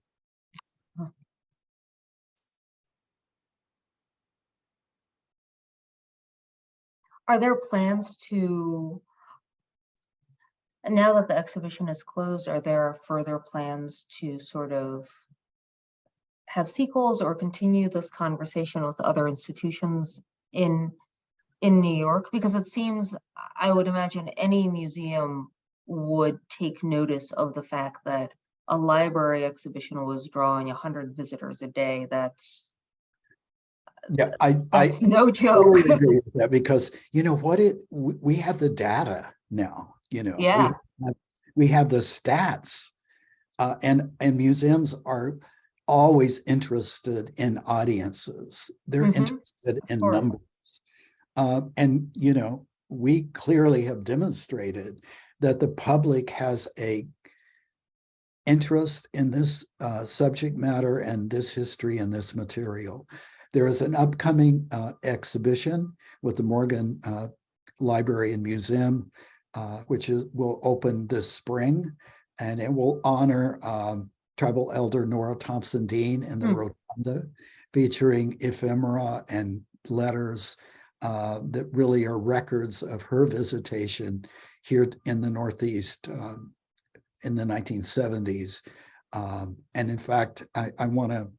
Are there plans to, now that the exhibition is closed, are there further plans to sort of have sequels or continue this conversation with other institutions in New York? Because it seems, I would imagine any museum would take notice of the fact that a library exhibition was drawing 100 visitors a day. That's no joke. Totally agree with that, because we have the data now. Yeah. We have the stats, and museums are always interested in audiences. They're interested in numbers, and we clearly have demonstrated that the public has a interest in this subject matter and this history and this material. There is an upcoming exhibition with the Morgan Library and Museum, which will open this spring, and it will honor tribal elder Nora Thompson Dean in the Rotunda, featuring ephemera and letters that really are records of her visitation here in the Northeast in the 1970s. And in fact, I want to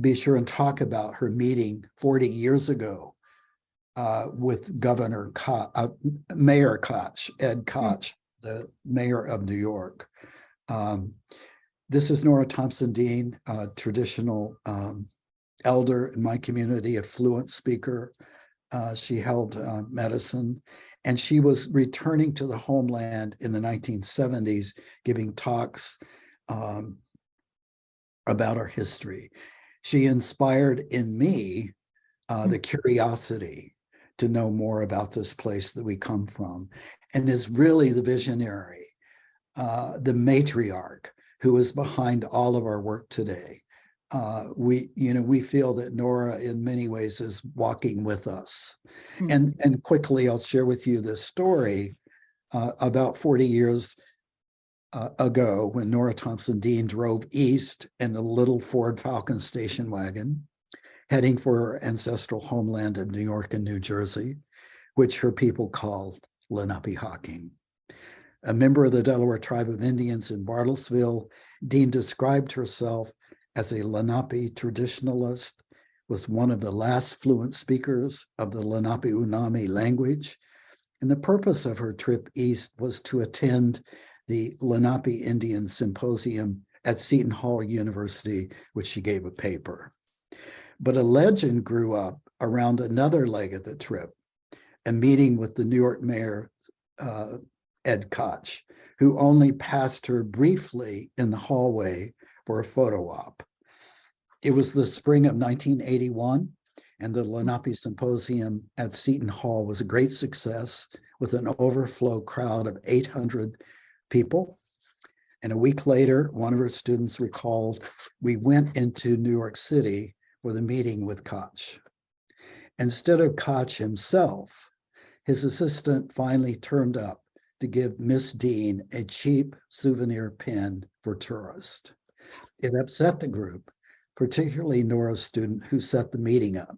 be sure and talk about her meeting 40 years ago with Mayor Koch, Ed Koch, the mayor of New York. This is Nora Thompson Dean, a traditional elder in my community, a fluent speaker. She held medicine, and she was returning to the homeland in the 1970s, giving talks about our history. She inspired in me the curiosity to know more about this place that we come from, and is really the visionary, the matriarch who is behind all of our work today. We feel that Nora in many ways is walking with us. And quickly, I'll share with you this story. About 40 years ago, when Nora Thompson Dean drove east in a little Ford Falcon station wagon, heading for her ancestral homeland of New York and New Jersey, which her people called Lenapehoking. A member of the Delaware Tribe of Indians in Bartlesville, Dean described herself as a Lenape traditionalist, was one of the last fluent speakers of the Lenape Unami language. And the purpose of her trip east was to attend the Lenape Indian Symposium at Seton Hall University, which she gave a paper. But a legend grew up around another leg of the trip, a meeting with the New York Mayor, Ed Koch, who only passed her briefly in the hallway for a photo op. It was the spring of 1981, and the Lenape Symposium at Seton Hall was a great success with an overflow crowd of 800 people. And a week later, one of her students recalled, we went into New York City for the meeting with Koch. Instead of Koch himself, his assistant finally turned up to give Miss Dean a cheap souvenir pin for tourists. It upset the group, particularly Nora's student who set the meeting up.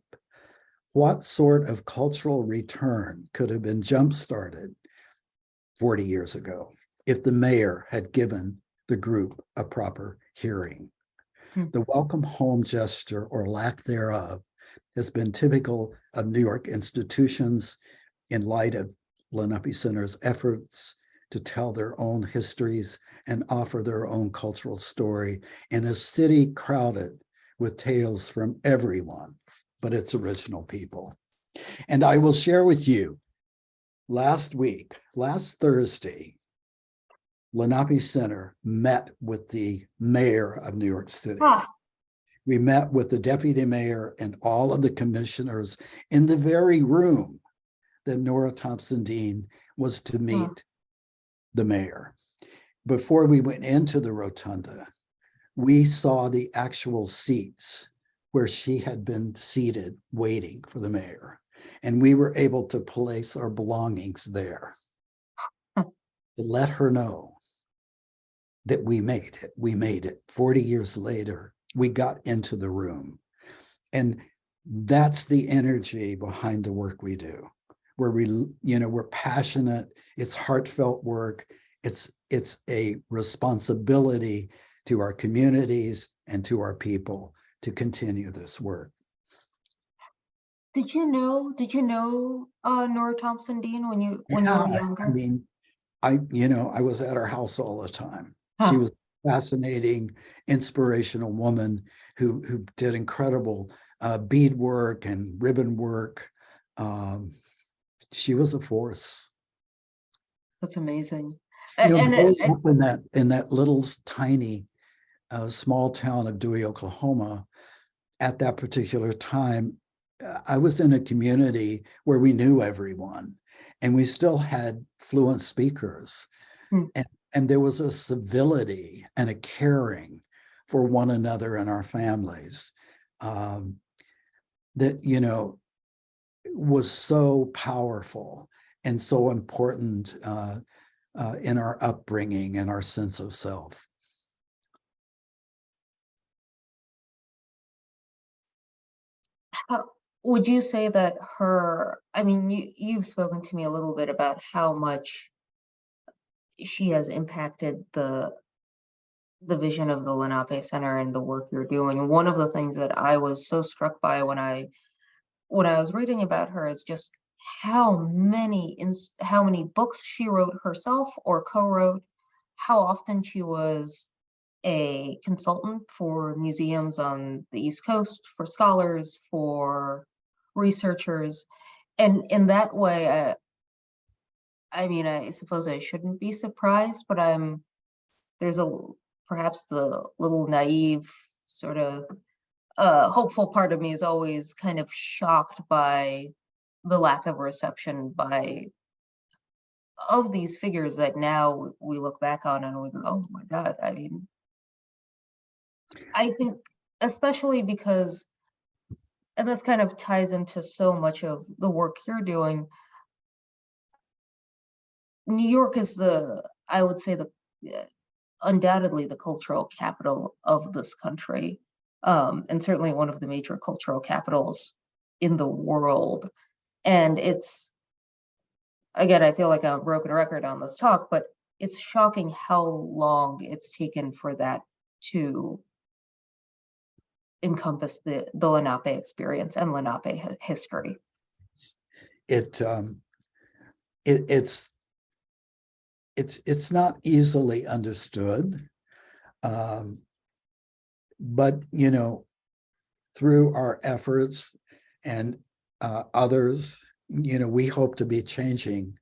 What sort of cultural return could have been jump-started 40 years ago if the mayor had given the group a proper hearing? The welcome home gesture, or lack thereof, has been typical of New York institutions in light of Lenape Center's efforts to tell their own histories and offer their own cultural story in a city crowded with tales from everyone but its original people. And I will share with you, last Thursday, Lenape Center met with the mayor of New York City. We met with the deputy mayor and all of the commissioners in the very room that Nora Thompson Dean was to meet the mayor. Before we went into the rotunda, we saw the actual seats where she had been seated waiting for the mayor. And we were able to place our belongings there to let her know that we made it. We made it. 40 years later, we got into the room. And that's the energy behind the work we do, where we're passionate, it's heartfelt work, it's a responsibility to our communities and to our people to continue this work. Did you know Nora Thompson Dean when you were younger? I mean, I was at her house all the time. She was a fascinating, inspirational woman who did incredible beadwork and ribbon work. She was a force. That's amazing. Growing up in that little tiny small town of Dewey, Oklahoma, at that particular time, I was in a community where we knew everyone, and we still had fluent speakers, and there was a civility and a caring for one another and our families that was so powerful and so important in our upbringing and our sense of self. Would you say that you've spoken to me a little bit about how much she has impacted the vision of the Lenape Center and the work you're doing. One of the things that I was so struck by when I was reading about her is just how many books she wrote herself or co-wrote, how often she was a consultant for museums on the East Coast, for scholars, for researchers. And in that way, I suppose I shouldn't be surprised, but there's perhaps the little naive sort of hopeful part of me is always kind of shocked by the lack of reception of these figures that now we look back on and we go, oh my God. I think especially because, and this kind of ties into so much of the work you're doing, New York is I would say undoubtedly the cultural capital of this country, and certainly one of the major cultural capitals in the world. And it's, again, I feel like I'm a broken record on this talk, but it's shocking how long it's taken for that to encompass the Lenape experience and Lenape history. It it's not easily understood, but you know, through our efforts and others, you know, we hope to be changing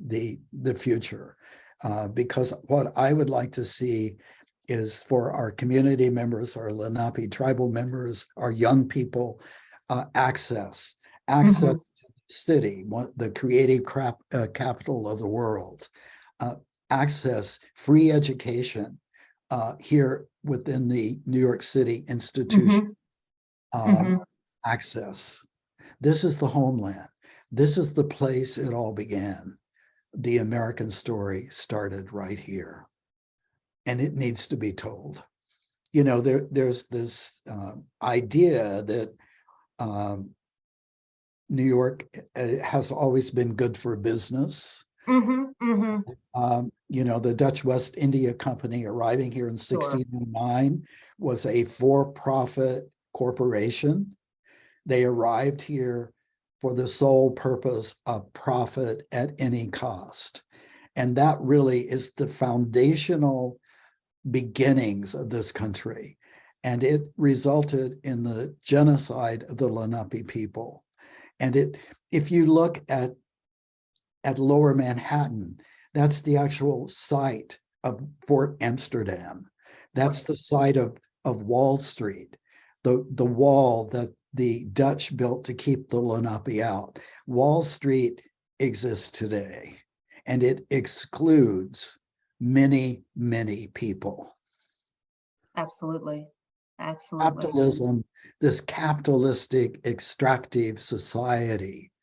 the future, because what I would like to see is for our community members, our Lenape tribal members, our young people, access to the city, the creative capital of the world, access free education here within the New York City institution, access. This is the homeland. This is the place it all began. The American story started right here, and it needs to be told. You know, there's this idea that New York has always been good for business. You know, the Dutch West India Company arriving here in 1609 was a for-profit corporation. They arrived here for the sole purpose of profit at any cost. And that really is the foundational beginnings of this country. And it resulted in the genocide of the Lenape people. And if you look at Lower Manhattan, that's the actual site of Fort Amsterdam. That's the site of Wall Street, the wall that the Dutch built to keep the Lenape out. Wall Street exists today, and it excludes many, many people. Absolutely. Absolutely. Capitalism, this capitalistic, extractive society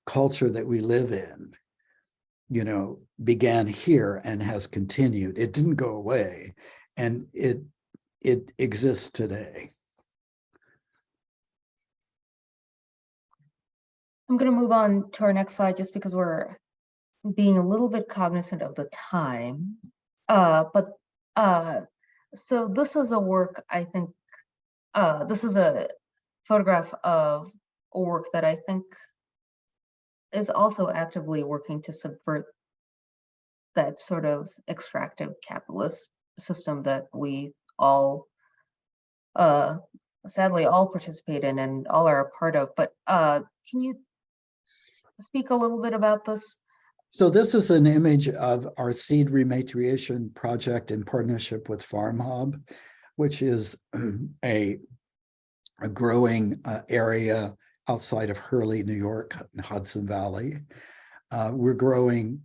culture that we live in, you know, began here and has continued. It didn't go away, and it exists today. I'm going to move on to our next slide just because we're being a little bit cognizant of the time. So this is a work, I think, this is a photograph of a work that I think is also actively working to subvert that sort of extractive capitalist system that we all sadly all participate in and all are a part of. But can you speak a little bit about this? So this is an image of our seed rematriation project in partnership with FarmHub, which is a growing area outside of Hurley, New York, Hudson Valley. We're growing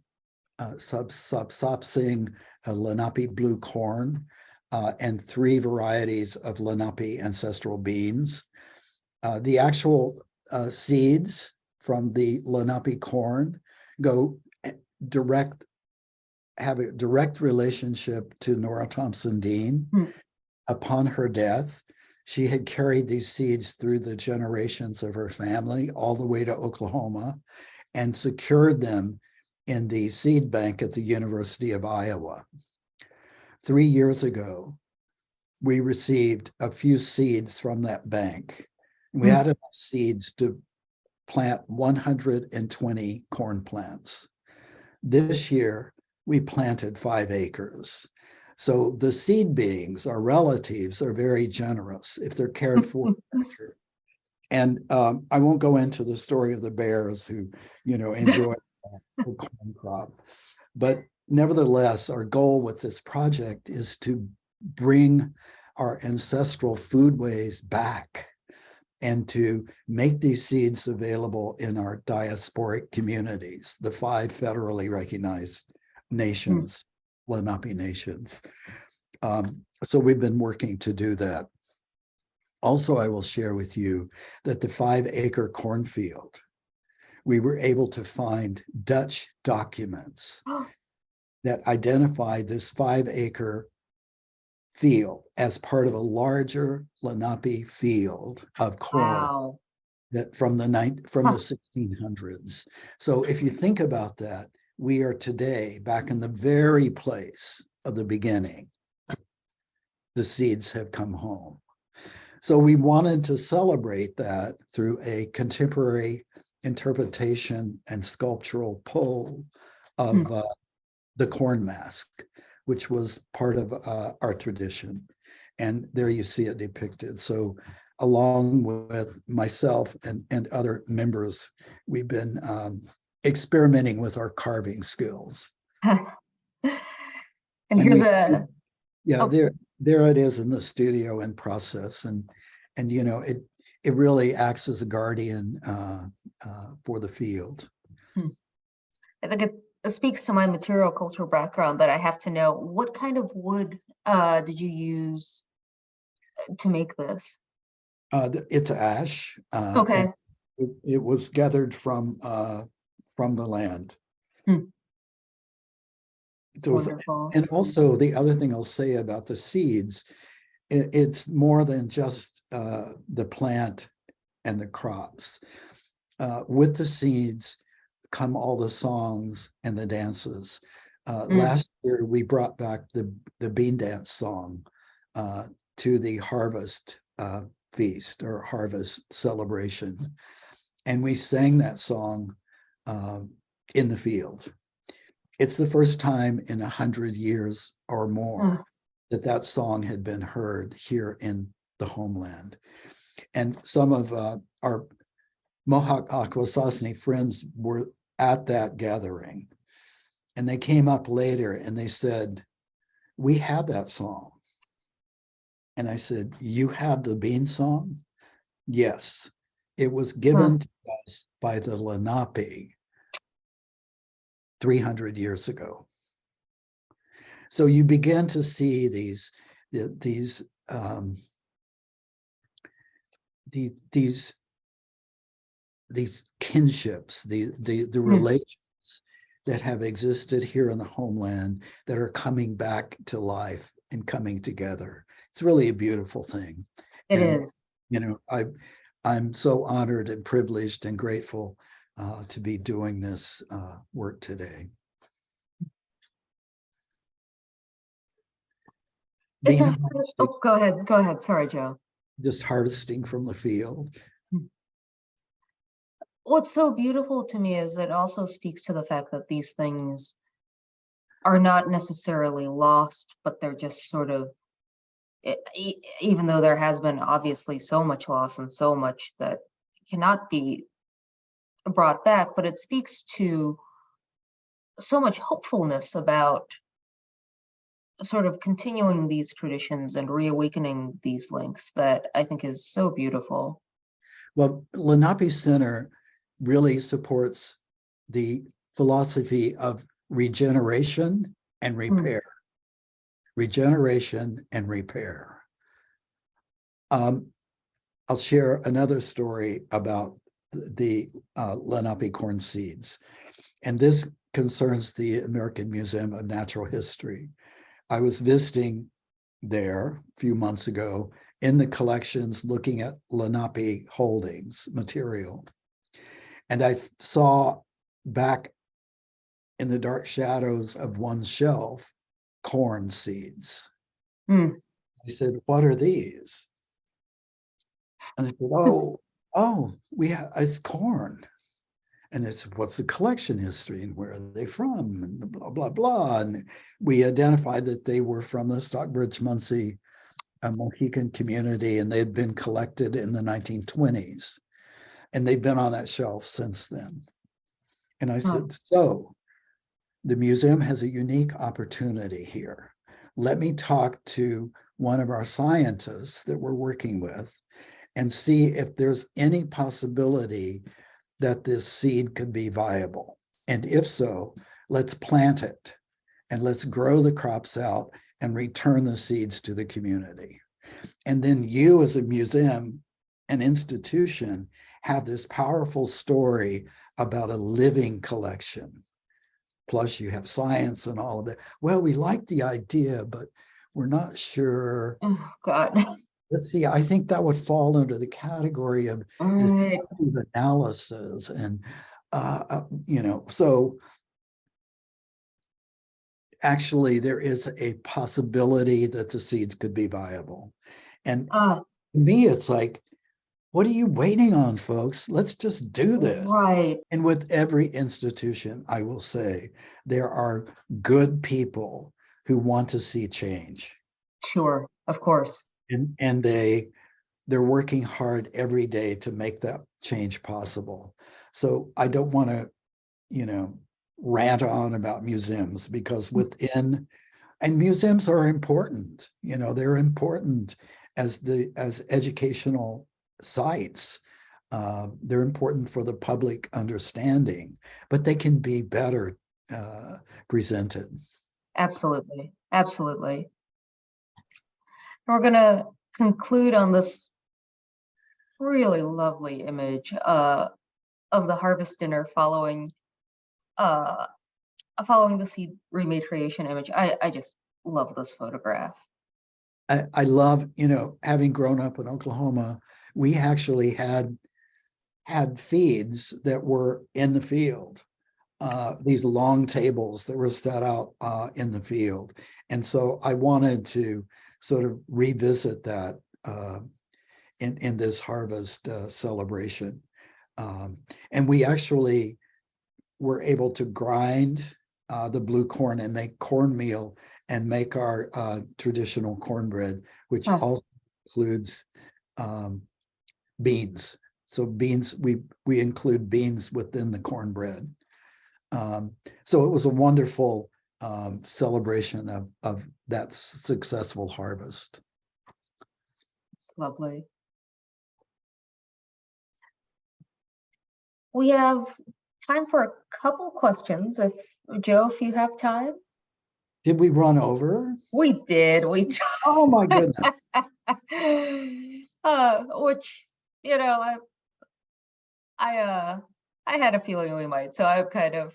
subsopsing Lenape blue corn and 3 varieties of Lenape ancestral beans. The actual seeds from the Lenape corn have a direct relationship to Nora Thompson Dean. Upon her death, she had carried these seeds through the generations of her family all the way to Oklahoma and secured them in the seed bank at the University of Iowa. 3 years ago, we received a few seeds from that bank. We had enough seeds to plant 120 corn plants. This year, we planted 5 acres. So the seed beings, our relatives, are very generous if they're cared for. And I won't go into the story of the bears who, you know, enjoy the corn crop. But nevertheless, our goal with this project is to bring our ancestral foodways back and to make these seeds available in our diasporic communities, the 5 federally recognized nations, Lenape nations. So we've been working to do that. Also, I will share with you that the 5-acre cornfield, we were able to find Dutch documents that identify this 5-acre field as part of a larger Lenape field of corn that from the 1600s. So if you think about that, we are today back in the very place of the beginning. The seeds have come home. So we wanted to celebrate that through a contemporary interpretation and sculptural pull of the corn mask, which was part of our tradition. And there you see it depicted. So along with myself and other members, we've been experimenting with our carving skills. And here's a yeah, there it is in the studio in process, and you know it really acts as a guardian for the field. I think it speaks to my material culture background that I have to know, what kind of wood did you use to make this? It's ash. Okay. It was gathered from the land. Wonderful. And also the other thing I'll say about the seeds, it's more than just the plant and the crops. With the seeds come all the songs and the dances. Last year, we brought back the bean dance song to the harvest feast or harvest celebration. And we sang that song in the field. It's the first time in 100 years or more that song had been heard here in the homeland. And some of our Mohawk Akwesasne friends were at that gathering. And they came up later and they said, we had that song. And I said, you have the bean song? Yes. It was given to us by the Lenape 300 years ago. So you begin to see these kinships, the relations that have existed here in the homeland that are coming back to life and coming together. It's really a beautiful thing. It is. You know, I'm so honored and privileged and grateful to be doing this work today. Go ahead. Sorry, Joe. Just harvesting from the field. What's so beautiful to me is it also speaks to the fact that these things are not necessarily lost, but they're just sort of, even though there has been obviously so much loss and so much that cannot be brought back, but it speaks to so much hopefulness about sort of continuing these traditions and reawakening these links that I think is so beautiful. Well, Lenape Center really supports the philosophy of regeneration and repair. Regeneration and repair. I'll share another story about the Lenape corn seeds. And this concerns the American Museum of Natural History. I was visiting there a few months ago in the collections looking at Lenape holdings material. And I saw back in the dark shadows of one shelf, corn seeds. I said, what are these? And they said, it's corn. And I said, what's the collection history and where are they from? And blah, blah, blah. And we identified that they were from the Stockbridge-Muncie Mohican community, and they had been collected in the 1920s. And they've been on that shelf since then. And I said, so the museum has a unique opportunity here. Let me talk to one of our scientists that we're working with and see if there's any possibility that this seed could be viable. And if so, let's plant it and let's grow the crops out and return the seeds to the community. And then you as a museum, an institution, have this powerful story about a living collection. Plus you have science and all of that. Well, we like the idea, but we're not sure. Oh, God. Let's see, I think that would fall under the category of deceptive analysis. And, so actually there is a possibility that the seeds could be viable. And Ah, to me, it's like, what are you waiting on, folks? Let's just do this. right. And with every institution, I will say, there are good people who want to see change. Sure, of course. And they're working hard every day to make that change possible. So I don't want to, rant on about museums, because within, and museums are important, they're important as educational sites. They're important for the public understanding, but they can be better presented. Absolutely. Absolutely. We're going to conclude on this really lovely image of the harvest dinner following the seed rematriation image. I just love this photograph. I love, having grown up in Oklahoma, we actually had feeds that were in the field, these long tables that were set out in the field. And so I wanted to sort of revisit that in this harvest celebration. And we actually were able to grind the blue corn and make cornmeal and make our traditional cornbread, which also includes beans. So beans, we include beans within the cornbread. So it was a wonderful celebration of that successful harvest. It's lovely. We have time for a couple questions. If Joe, if you have time. Did we run over? We did. Oh my goodness. Which, I had a feeling we might. So I'm kind of,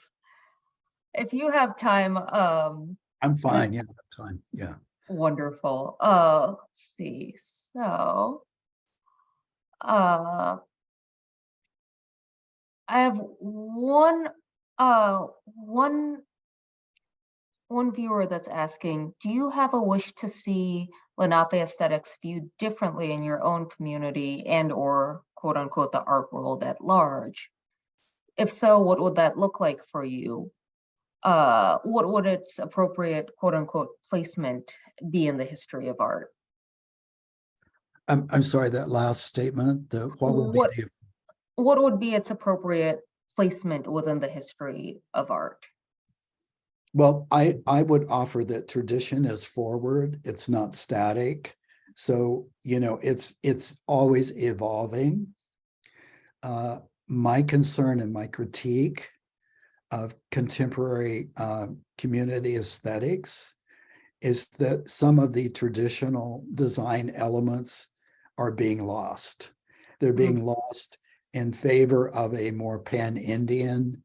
if you have time, I'm fine. Yeah, time. Yeah. Wonderful. Let's see. So, I have one viewer that's asking, do you have a wish to see Lenape aesthetics viewed differently in your own community and or quote unquote the art world at large? If so, what would that look like for you? What would its appropriate quote unquote placement be in the history of art? I'm sorry, that last statement, What would be its appropriate placement within the history of art? Well, I would offer that tradition is forward, it's not static. So, it's always evolving. My concern and my critique of contemporary community aesthetics is that some of the traditional design elements are being lost. They're being lost in favor of a more pan-Indian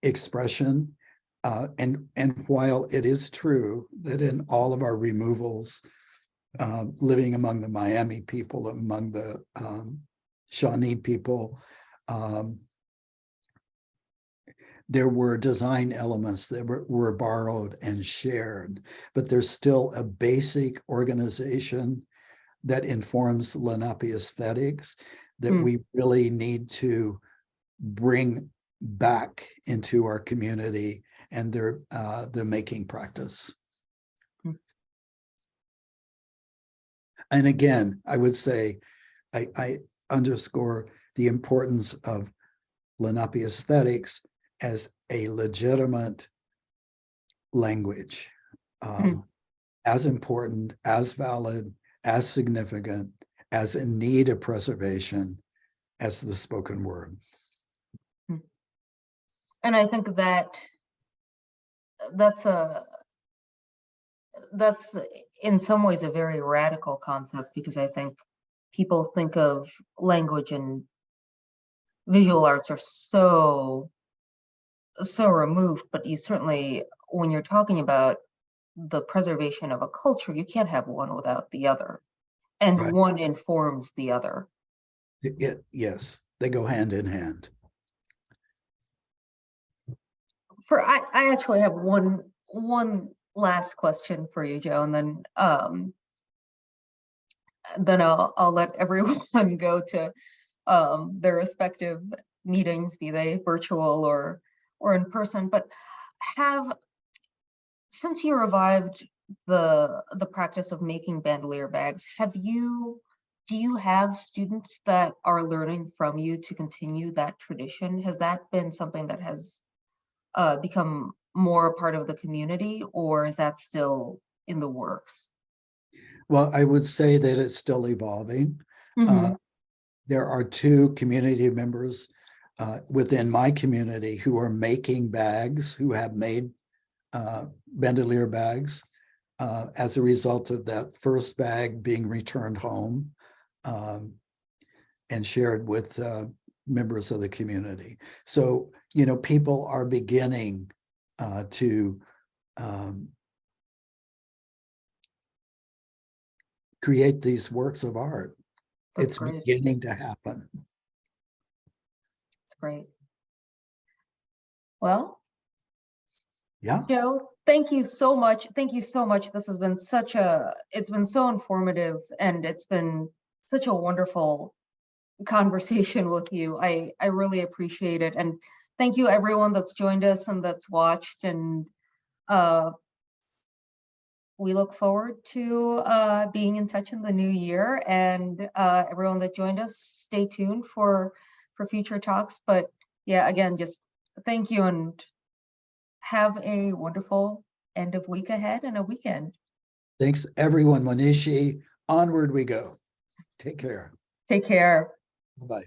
expression. And while it is true that in all of our removals, living among the Miami people, among the Shawnee people, there were design elements that were borrowed and shared, but there's still a basic organization that informs Lenape aesthetics that we really need to bring back into our community and the making practice. And again, I would say, I underscore the importance of Lenape aesthetics as a legitimate language, as important, as valid, as significant, as in need of preservation as the spoken word. And I think that's in some ways a very radical concept, because I think people think of language and visual arts are so removed, but you certainly, when you're talking about the preservation of a culture, you can't have one without the other, and Right. one informs the other. Yes, they go hand in hand. I actually have one last question for you, Joe, and then I'll let everyone go to their respective meetings, be they virtual or in person. But since you revived the practice of making bandolier bags, do you have students that are learning from you to continue that tradition? Has that been something that has become more a part of the community, or is that still in the works? Well, I would say that it's still evolving. There are 2 community members within my community who are making bags, who have made bandolier bags as a result of that first bag being returned home and shared with members of the community. So, you know, people are beginning to create these works of art. That's It's great. beginning to happen. That's great. Well, Yeah. Joe, thank you so much. Thank you so much. This has been it's been so informative, and it's been such a wonderful conversation with you. I really appreciate it. And thank you everyone that's joined us and that's watched. And we look forward to being in touch in the new year. And everyone that joined us, stay tuned for future talks. But yeah, again, just thank you and have a wonderful end of week ahead and a weekend. Thanks, everyone. Manishi, onward we go. Take care. Take care. Bye-bye.